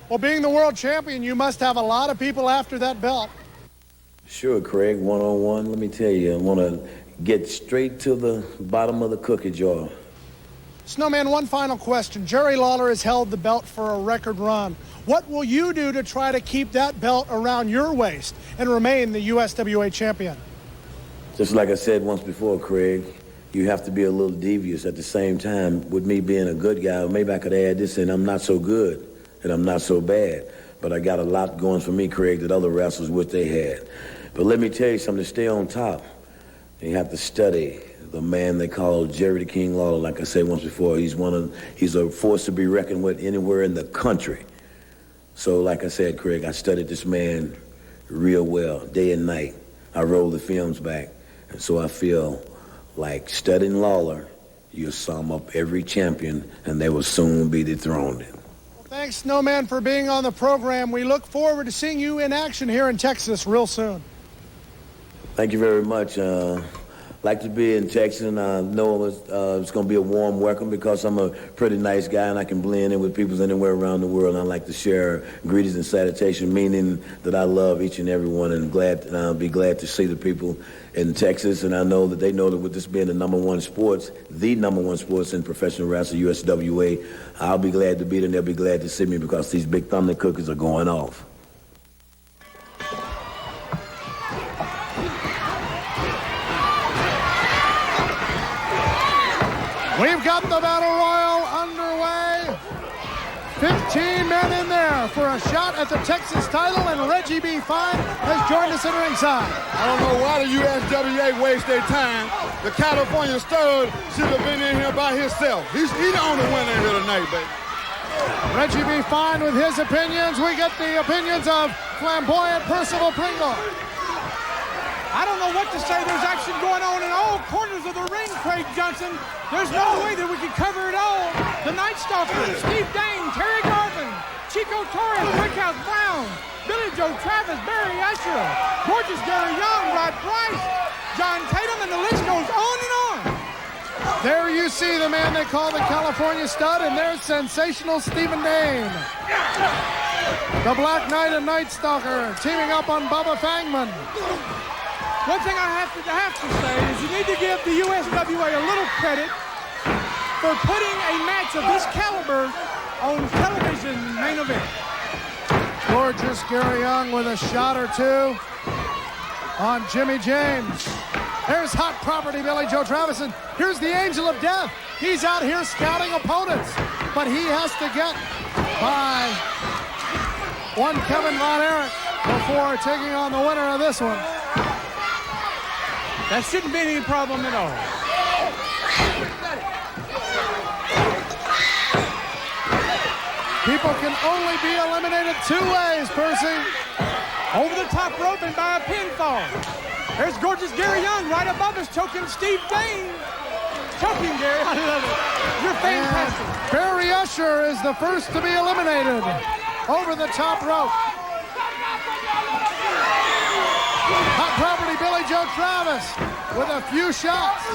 Well, being the world champion, you must have a lot of people after that belt. Sure, Craig, one-on-one. Let me tell you, I want to get straight to the bottom of the cookie jar. Snowman, one final question. Jerry Lawler has held the belt for a record run. What will you do to try to keep that belt around your waist and remain the USWA champion? Just like I said once before, Craig, you have to be a little devious at the same time. With me being a good guy, maybe I could add this in. I'm not so good and I'm not so bad, but I got a lot going for me, Craig, that other wrestlers wish they had. But let me tell you something, to stay on top, you have to study the man they call Jerry the King Lawler. Like I said once before, he's a force to be reckoned with anywhere in the country. So like I said, Craig, I studied this man real well, day and night. I rolled the films back, and so I feel like studying Lawler, you'll sum up every champion, and they will soon be dethroned. Well, thanks, Snowman, for being on the program. We look forward to seeing you in action here in Texas real soon. Thank you very much. Like to be in Texas, and I know it's going to be a warm welcome because I'm a pretty nice guy and I can blend in with people anywhere around the world. And I like to share greetings and salutation, meaning that I love each and every one, and I'll be glad to see the people in Texas. And I know that they know that with this being the #1 sports, the #1 sports in professional wrestling, USWA, I'll be glad to be there and they'll be glad to see me because these big thunder cookies are going off. We've got the Battle Royal underway. 15 men in there for a shot at the Texas title, and Reggie B has joined us at ringside. I don't know why the USWA waste their time. The California Stud should have been in here by himself. He's the only winner here tonight, baby. Reggie B with his opinions. We get the opinions of flamboyant Percival Pringle. I don't know what to say. There's action going on in all corners of the ring, Craig Johnson. There's no way that we can cover it all. The Night Stalker, Steve Dane, Terry Garvin, Chico Torres, Brickhouse Brown, Billy Joe Travis, Barry Usher, Gorgeous Gary Young, Rod Price, John Tatum, and the list goes on and on. There you see the man they call the California Stud, and there's sensational Stephen Dane. The Black Knight and Night Stalker teaming up on Bubba Fangman. One thing I have to say is you need to give the USWA a little credit for putting a match of this caliber on television main event. Gorgeous Gary Young with a shot or two on Jimmy James. There's hot property Billy Joe Travis, and here's the Angel of Death. He's out here scouting opponents, but he has to get by one Kevin Von Erich before taking on the winner of this one. That shouldn't be any problem at all. People can only be eliminated two ways, Percy. Over the top rope and by a pinfall. There's gorgeous Gary Young right above us, choking Steve Dane. Choking Gary, I love it. You're fantastic. And Barry Usher is the first to be eliminated. Over the top rope. Hot property Billy Joe Travis with a few shots.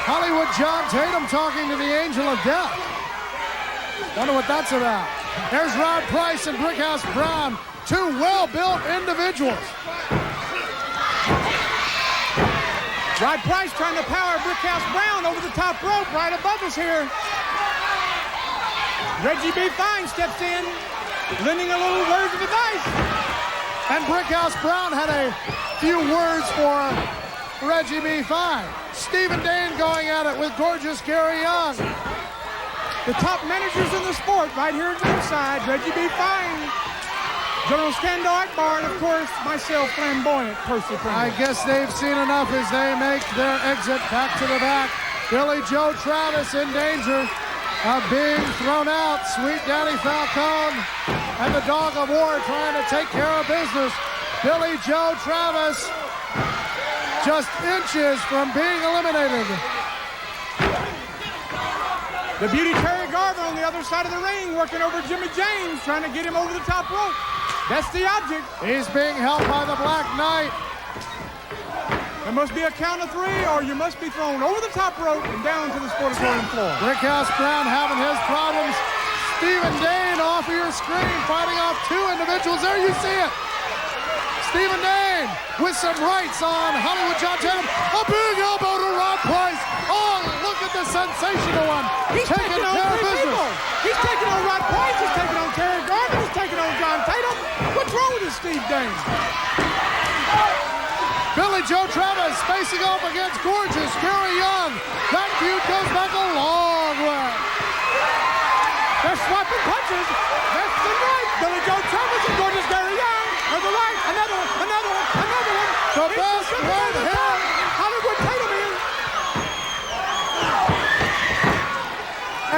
Hollywood John Tatum talking to the Angel of Death. Wonder what that's about. There's Rod Price and Brickhouse Brown, two well-built individuals. Rod Price trying to power Brickhouse Brown over the top rope right above us here. Reggie B. Fine steps in, lending a little words of advice. And Brickhouse Brown had a few words for Reggie B. Fine. Stephen Dane going at it with gorgeous Gary Young. The top managers in the sport right here at Ringside. Reggie B. Fine, General Skandor, Akbar, and of course myself, flamboyant Percy Pringle. I guess they've seen enough as they make their exit back to the back. Billy Joe Travis in danger of being thrown out. Sweet Daddy Falcone and the Dog of War trying to take care of business. Billy Joe Travis just inches from being eliminated. The beauty Terry Garver on the other side of the ring working over Jimmy James, trying to get him over the top rope. That's the object. He's being held by the Black Knight. There must be a count of three or you must be thrown over the top rope and down to the sportatorium floor. Brickhouse Brown having his problems. Stephen Dane off of your screen fighting off two individuals. There you see it. Stephen Dane with some rights on Hollywood John Tatum. A big elbow to Rod Price. Oh, look at the sensational one. He's taking on care of three business. people. He's taking on Rod Price. He's taking on Terry Garver. He's taking on John Tatum. What's wrong with this Steve Dane? Billy Joe Travis facing off against gorgeous Gary Young. That feud goes back a long way. They're swapping punches. Left and right. Billy Joe Travis and gorgeous Gary Young. On the right. Another one. Another one. Another one. The best right hand. Hollywood Tatum in.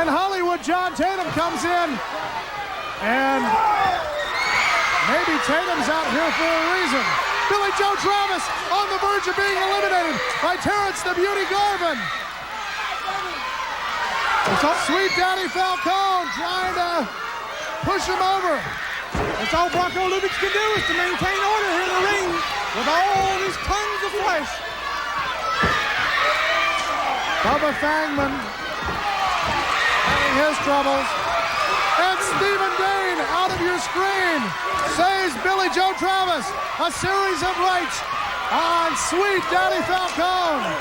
And Hollywood John Tatum comes in. And maybe Tatum's out here for a reason. Billy Joe Travis on the verge of being eliminated by Terrence the Beauty Garvin. Sweet Daddy Falcone trying to push him over. That's all Bronco Lubitsch can do is to maintain order here in the ring with all these tons of flesh. Bubba Fangman having his troubles. And Stephen Dane out of your screen saves Billy Joe Travis a series of rights on Sweet Daddy Falcone.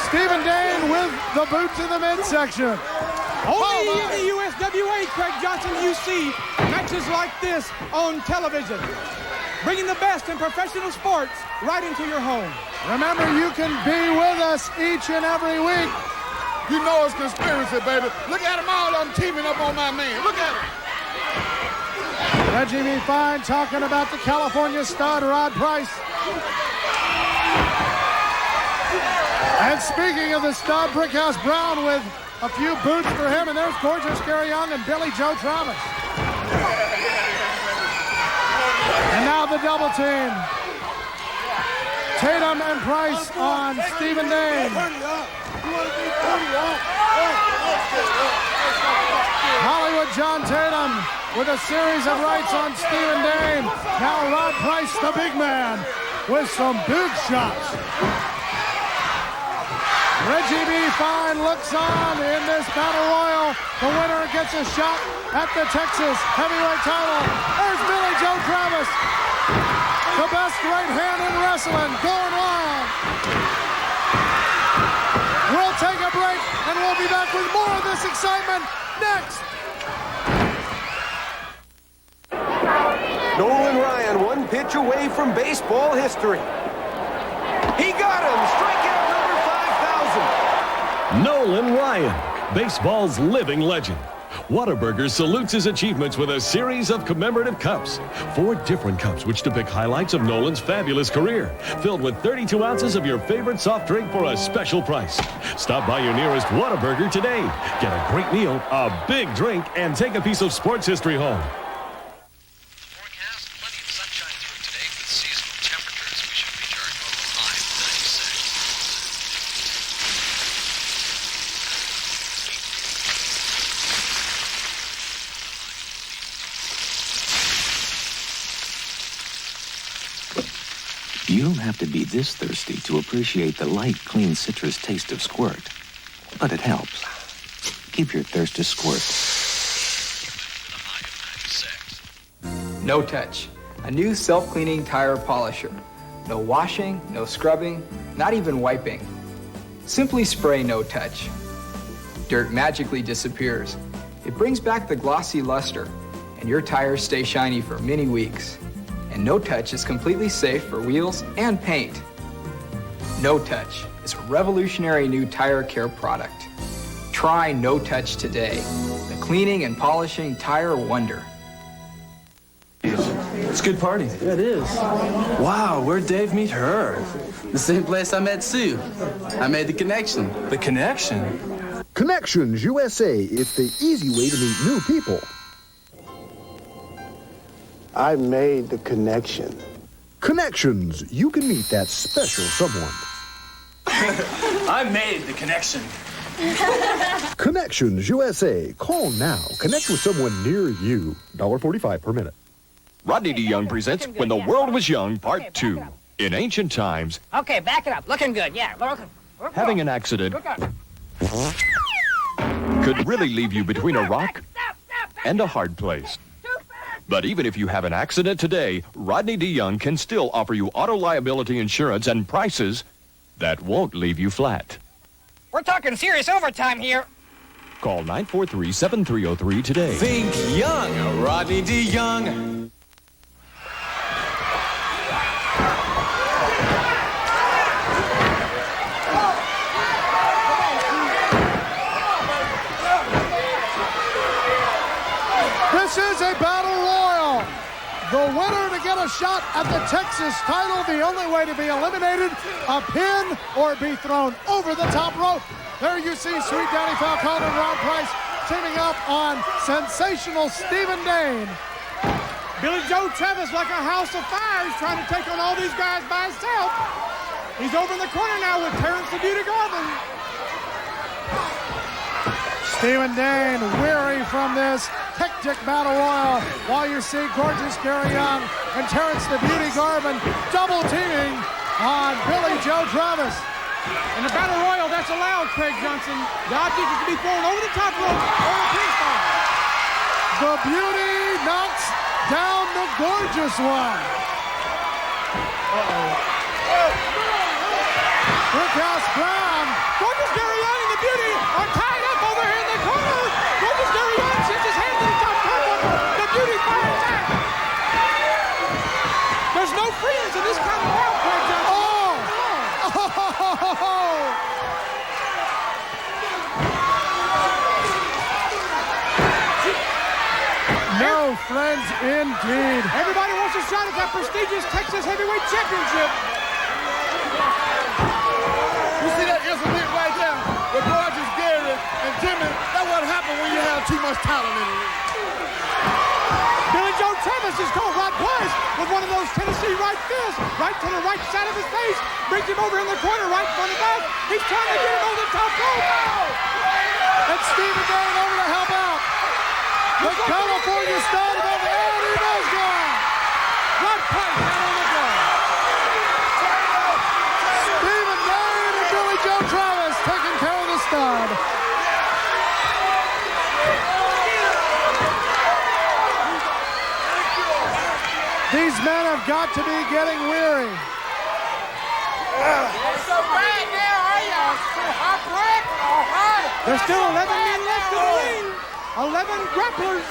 Stephen Dane with the boot to the midsection. Only in the USWA, Craig Johnson, you see matches like this on television. Bringing the best in professional sports right into your home. Remember, you can be with us each and every week. You know it's conspiracy, baby. Look at them all. I'm teaming up on my man. Look at him. Reggie B. Fine talking about the California stud, Rod Price. And speaking of the stud, Brickhouse Brown with a few boots for him. And there's gorgeous Gary Young and Billy Joe Travis. And now the double team. Tatum and Price on Stephen Dane. Hollywood John Tatum with a series of rights on Stephen Dane. Now Rod Price, the big man, with some big shots. Reggie B. Fine looks on in this battle royal. The winner gets a shot at the Texas heavyweight title. There's Billy Joe Travis, the best right hand in wrestling, going wild. We'll take a break, and we'll be back with more of this excitement next. Nolan Ryan, one pitch away from baseball history. He got him, strikeout number 5,000. Nolan Ryan, baseball's living legend. Whataburger salutes his achievements with a series of commemorative cups. 4 different cups which depict highlights of Nolan's fabulous career, filled with 32 ounces of your favorite soft drink for a special price. Stop by your nearest Whataburger today. Get a great meal, a big drink, and take a piece of sports history home. You don't have to be this thirsty to appreciate the light, clean citrus taste of Squirt. But it helps. Keep your thirst to Squirt. No Touch, a new self-cleaning tire polisher. No washing, no scrubbing, not even wiping. Simply spray No Touch. Dirt magically disappears. It brings back the glossy luster, and your tires stay shiny for many weeks. And No Touch is completely safe for wheels and paint. No Touch is a revolutionary new tire care product. Try No Touch today, the cleaning and polishing tire wonder. It's a good party. Yeah, it is. Wow, where'd Dave meet her? The same place I met Sue. I made the connection. The connection? Connections USA. It's the easy way to meet new people. I made the connection. Connections. You can meet that special someone. I made the connection. Connections USA. Call now. Connect with someone near you. $1.45 per minute. Rodney DeYoung presents When the World Was Young, Part 2. In ancient times, Okay, back it up. Looking good, yeah. having an accident could really leave you between a rock and a hard place. But even if you have an accident today, Rodney DeYoung can still offer you auto liability insurance and prices that won't leave you flat. We're talking serious overtime here. Call 943-7303 today. Think young, Rodney DeYoung. This is a battle royal. The winner to get a shot at the Texas title, the only way to be eliminated, a pin or be thrown over the top rope. There you see Sweet Daddy Falcone and Ron Price teaming up on sensational Stephen Dane. Billy Joe Travis, like a house of fire, is trying to take on all these guys by himself. He's over in the corner now with Terrence the Beauty Garvin. Stephen Dane weary from this hectic battle royal, while you see gorgeous Gary Young and Terrence the Beauty Garvin double teaming on Billy Joe Travis. In the battle royal, that's allowed, Craig Johnson. The object is to be thrown over the top rope or a pin spot. The Beauty knocks down the gorgeous one. Brickhouse Brown. Gorgeous Gary Young and the Beauty are tied up over here in the corner. Gorgeous Gary Young sends his hand to the top turnbuckle. The Beauty fires out. There's no friends in this kind of round, Craig Johnson. No friends indeed. Everybody wants a shot at that prestigious Texas Heavyweight Championship. You see that incident right there with gorgeous Gary and Jimmy? That's what happens when you have too much talent in the ring. Billy Joe Travis is called Rod Price with one of those Tennessee right fists right to the right side of his face. Brings him over in the corner right in front of back. He's trying to get him over the top rope. And Stephen Dane over to help out. The California stud above the air, he knows gone. Rod Price down on the ground. Stephen Dane and Billy Joe Travis taking care of the stud. These men have got to be getting weary. There's still 11 men left in the ring. 11 grapplers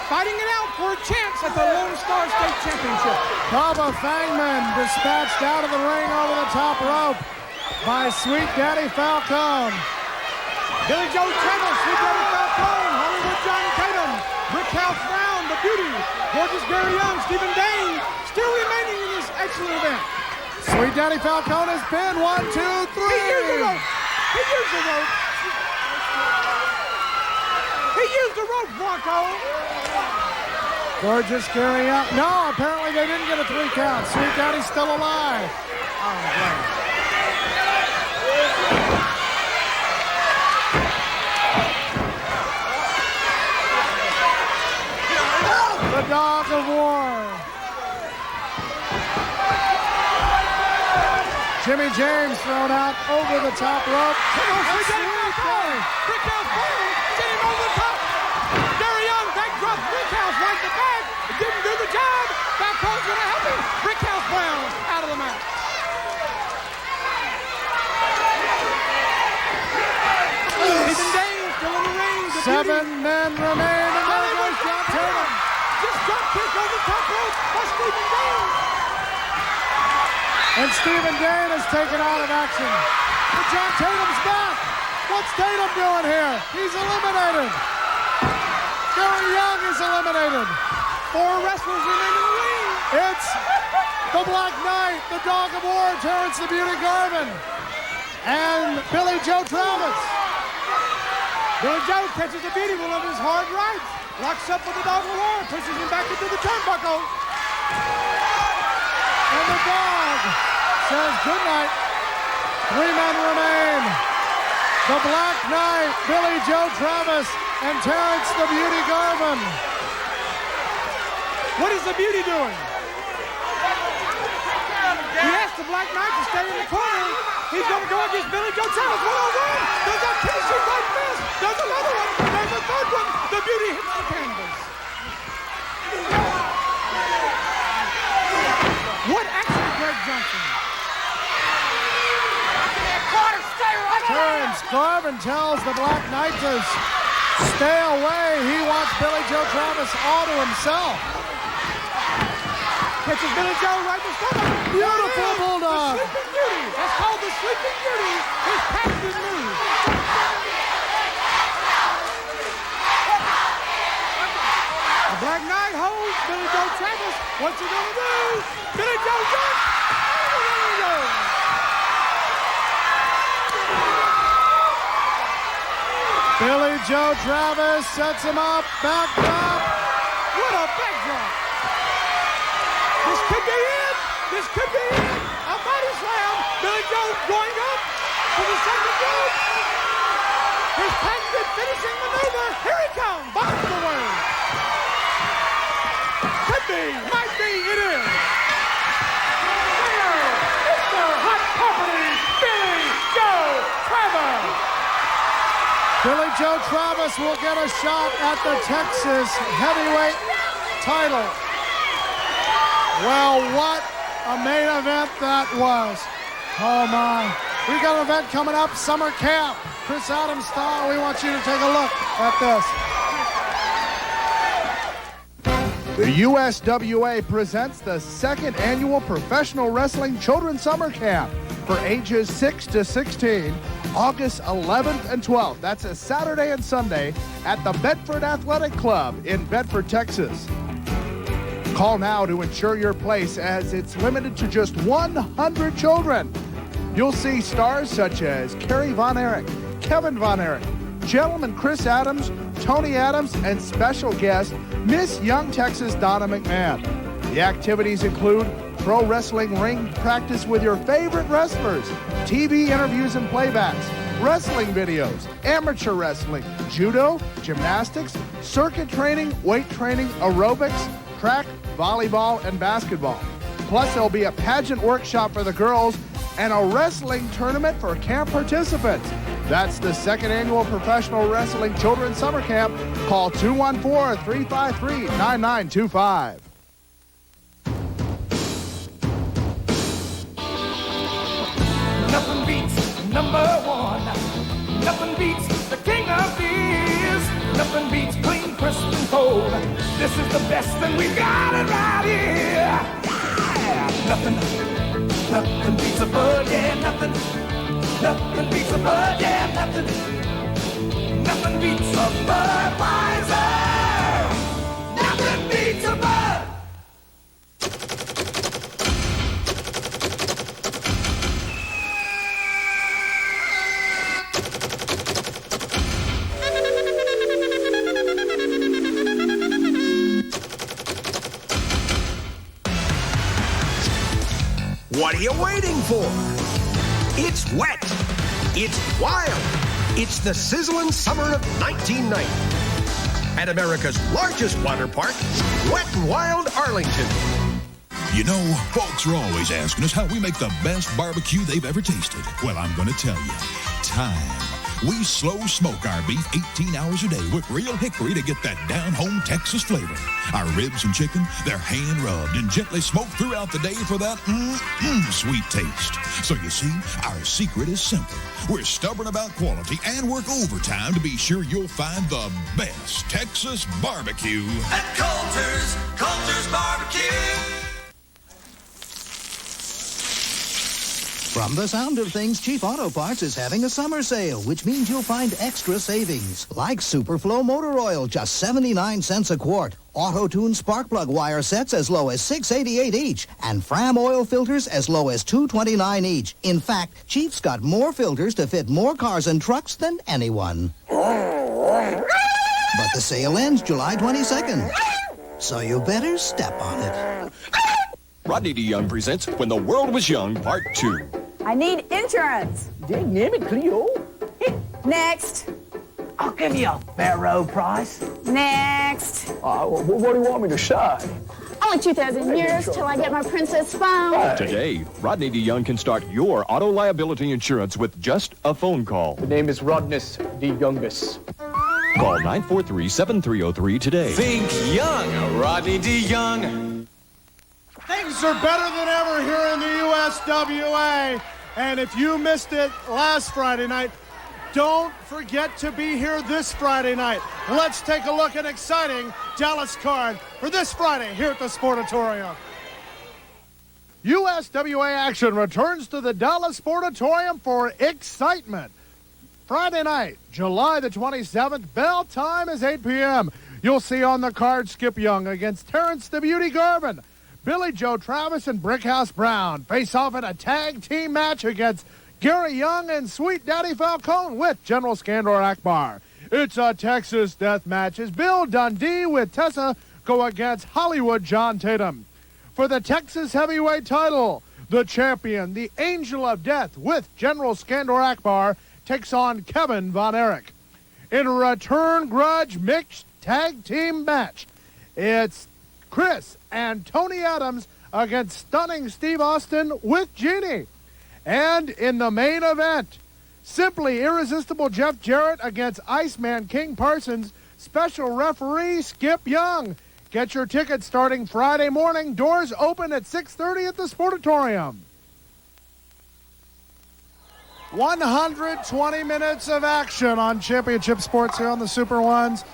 fighting it out for a chance at the Lone Star State Championship. Bubba Fangman dispatched out of the ring over the top rope by Sweet Daddy Falcone. Billy Joe Travis, Sweet Daddy Falcone, Hollywood John Tatum, Brickhouse Brown, The Beauty, Gorgeous Gary Young, Stephen Dane, still remaining in this excellent event. Sweet Daddy Falcone has pinned 1, 2, 3. He used the rope. He used the rope. He used the rope, Bronco. Gorgeous Gary Young. No, apparently they didn't get a 3 count. Sweet Daddy's still alive. Oh, great. The Dog of War. Jimmy James thrown out over the top rope. Come on, Sweet Daddy Falcone. Brickhouse Brown, sent him over the top. Gary Young backdrop Brickhouse right in the back. It didn't do the job. Falcone's going to help him. Brickhouse Brown out of the match. Stephen Dane still in the ring. The 7 men remain, and there goes John Tatum. Just drop kick over the top rope by Stephen Dane. And Stephen Dane is taken out of action. But John Tatum's back. What's Tatum doing here? He's eliminated. Gary Young is eliminated. 4 wrestlers remain in the ring. It's the Black Knight, the Dog of War, Terrence the Beauty Garvin, and Billy Joe Travis. Billy Joe catches the Beauty with one of his hard rights. Locks up with the Dog of War, pushes him back into the turnbuckle. And the Dog says good night. 3 men remain. The Black Knight, Billy Joe Travis, and Terrence the Beauty Garvin. What is the Beauty doing? He asked the Black Knight to stay in the corner. He's going to go against Billy Joe Travis. 1-on-1. Does that finishing right miss? There's another one. There's a third one. The Beauty hits the canvas. What action, Greg Johnson? Terrence Garvin tells the Black Knight to stay away. He wants Billy Joe Travis all to himself. Catches Billy Joe right in the stomach. Beautiful bulldog. The Sleeping Beauty. That's called the Sleeping Beauty. His patented move. The Black Knight holds Billy Joe Travis. What's he going to do? Billy Joe jumps. Oh, there he goes. Billy Joe Travis sets him up. Backdrop. What a backdrop. This could be it. This could be it. A body slam. Billy Joe going up to the second rope. His patented finishing maneuver. Here he comes. Bombs away. Could be. Might be. It is. Winner, Mr. Hot Properties, Billy Joe Travis. Billy Joe Travis will get a shot at the Texas heavyweight title. Well, what a main event that was. Oh my. We got an event coming up, summer camp. Chris Adams style. We want you to take a look at this. The USWA presents the 2nd annual Professional Wrestling Children's Summer Camp for ages 6 to 16, August 11th and 12th. That's a Saturday and Sunday at the Bedford Athletic Club in Bedford, Texas. Call now to ensure your place, as it's limited to just 100 children. You'll see stars such as Kerry Von Erich, Kevin Von Erich, Gentleman Chris Adams, Tony Adams, and special guest Miss Young Texas Donna McMahon. The activities include pro wrestling ring practice with your favorite wrestlers, TV interviews and playbacks, wrestling videos, amateur wrestling, judo, gymnastics, circuit training, weight training, aerobics, track, volleyball, and basketball. Plus, there'll be a pageant workshop for the girls and a wrestling tournament for camp participants. That's the 2nd annual Professional Wrestling Children's Summer Camp. Call 214-353-9925. Nothing beats #1. Nothing beats the king of beers. Nothing beats clean, crisp, and cold. This is the best, and we got it right here. Yeah. Nothing beats a bud, yeah, nothing beats a bud, yeah, beats a Budweiser. Nothing beats a Bud. What are you waiting for? It's wet. It's wild. It's the sizzling summer of 1990. At America's largest water park, Wet n Wild Arlington. You know, folks are always asking us how we make the best barbecue they've ever tasted. Well, I'm going to tell you. Time. We slow smoke our beef 18 hours a day with real hickory to get that down-home Texas flavor. Our ribs and chicken, they're hand-rubbed and gently smoked throughout the day for that sweet taste. So you see, our secret is simple. We're stubborn about quality and work overtime to be sure you'll find the best Texas barbecue. At Coulter's Barbecue. From the sound of things, Chief Auto Parts is having a summer sale, which means you'll find extra savings. Like Superflow motor oil, just 79 cents a quart. Auto-Tune spark plug wire sets as low as $6.88 each. And Fram oil filters as low as $2.29 each. In fact, Chief's got more filters to fit more cars and trucks than anyone. But the sale ends July 22nd. So you better step on it. Rodney D. Young presents When the World Was Young, Part 2. I need insurance. Dynamic Cleo. Next. I'll give you a Pharaoh price. Next. What do you want me to say? Only 2,000 years till I get my princess phone. Today, Rodney D. Young can start your auto liability insurance with just a phone call. The name is Rodness D. Youngus. Call 943-7303 today. Think young, Rodney D. Young. Things are better than ever here in the USWA. And if you missed it last Friday night, don't forget to be here this Friday night. Let's take a look at an exciting Dallas card for this Friday here at the Sportatorium. USWA action returns to the Dallas Sportatorium for excitement. Friday night, July the 27th, bell time is 8 p.m. You'll see on the card Skip Young against Terrence the Beauty Garvin. Billy Joe Travis and Brickhouse Brown face off in a tag team match against Gary Young and Sweet Daddy Falcone with General Skandor Akbar. It's a Texas death match as Bill Dundee with Tessa go against Hollywood John Tatum. For the Texas heavyweight title, the champion, the Angel of Death with General Skandor Akbar, takes on Kevin Von Erich. In a return grudge mixed tag team match, it's Chris and Tony Adams against Stunning Steve Austin with Jeanne. And in the main event, Simply Irresistible Jeff Jarrett against Iceman Parsons, special referee Skip Young. Get your tickets starting Friday morning. Doors open at 6:30 at the Sportatorium. 120 minutes of action on Championship Sports here on the Super Ones.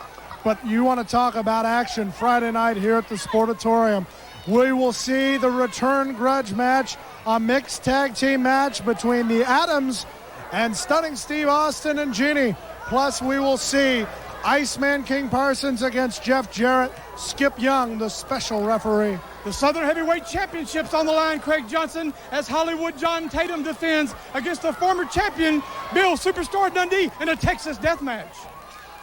But you want to talk about action Friday night here at the Sportatorium. We will see the return grudge match, a mixed tag team match between the Adams and Stunning Steve Austin and Jeanne. Plus, we will see Iceman Parsons against Jeff Jarrett, Skip Young, the special referee. The Southern Heavyweight Championship's on the line, Craig Johnson, as Hollywood John Tatum defends against the former champion, Bill Superstar Dundee, in a Texas death match.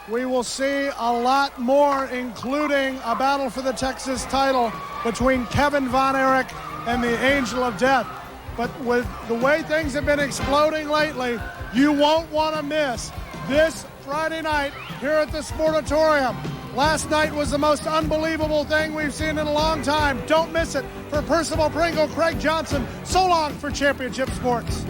We will see a lot more, including a battle for the Texas title between Kevin Von Erich and the Angel of Death. But with the way things have been exploding lately, you won't want to miss this Friday night here at the Sportatorium. Last night was the most unbelievable thing we've seen in a long time. Don't miss it. For Percival Pringle, Craig Johnson, so long for Championship Sports.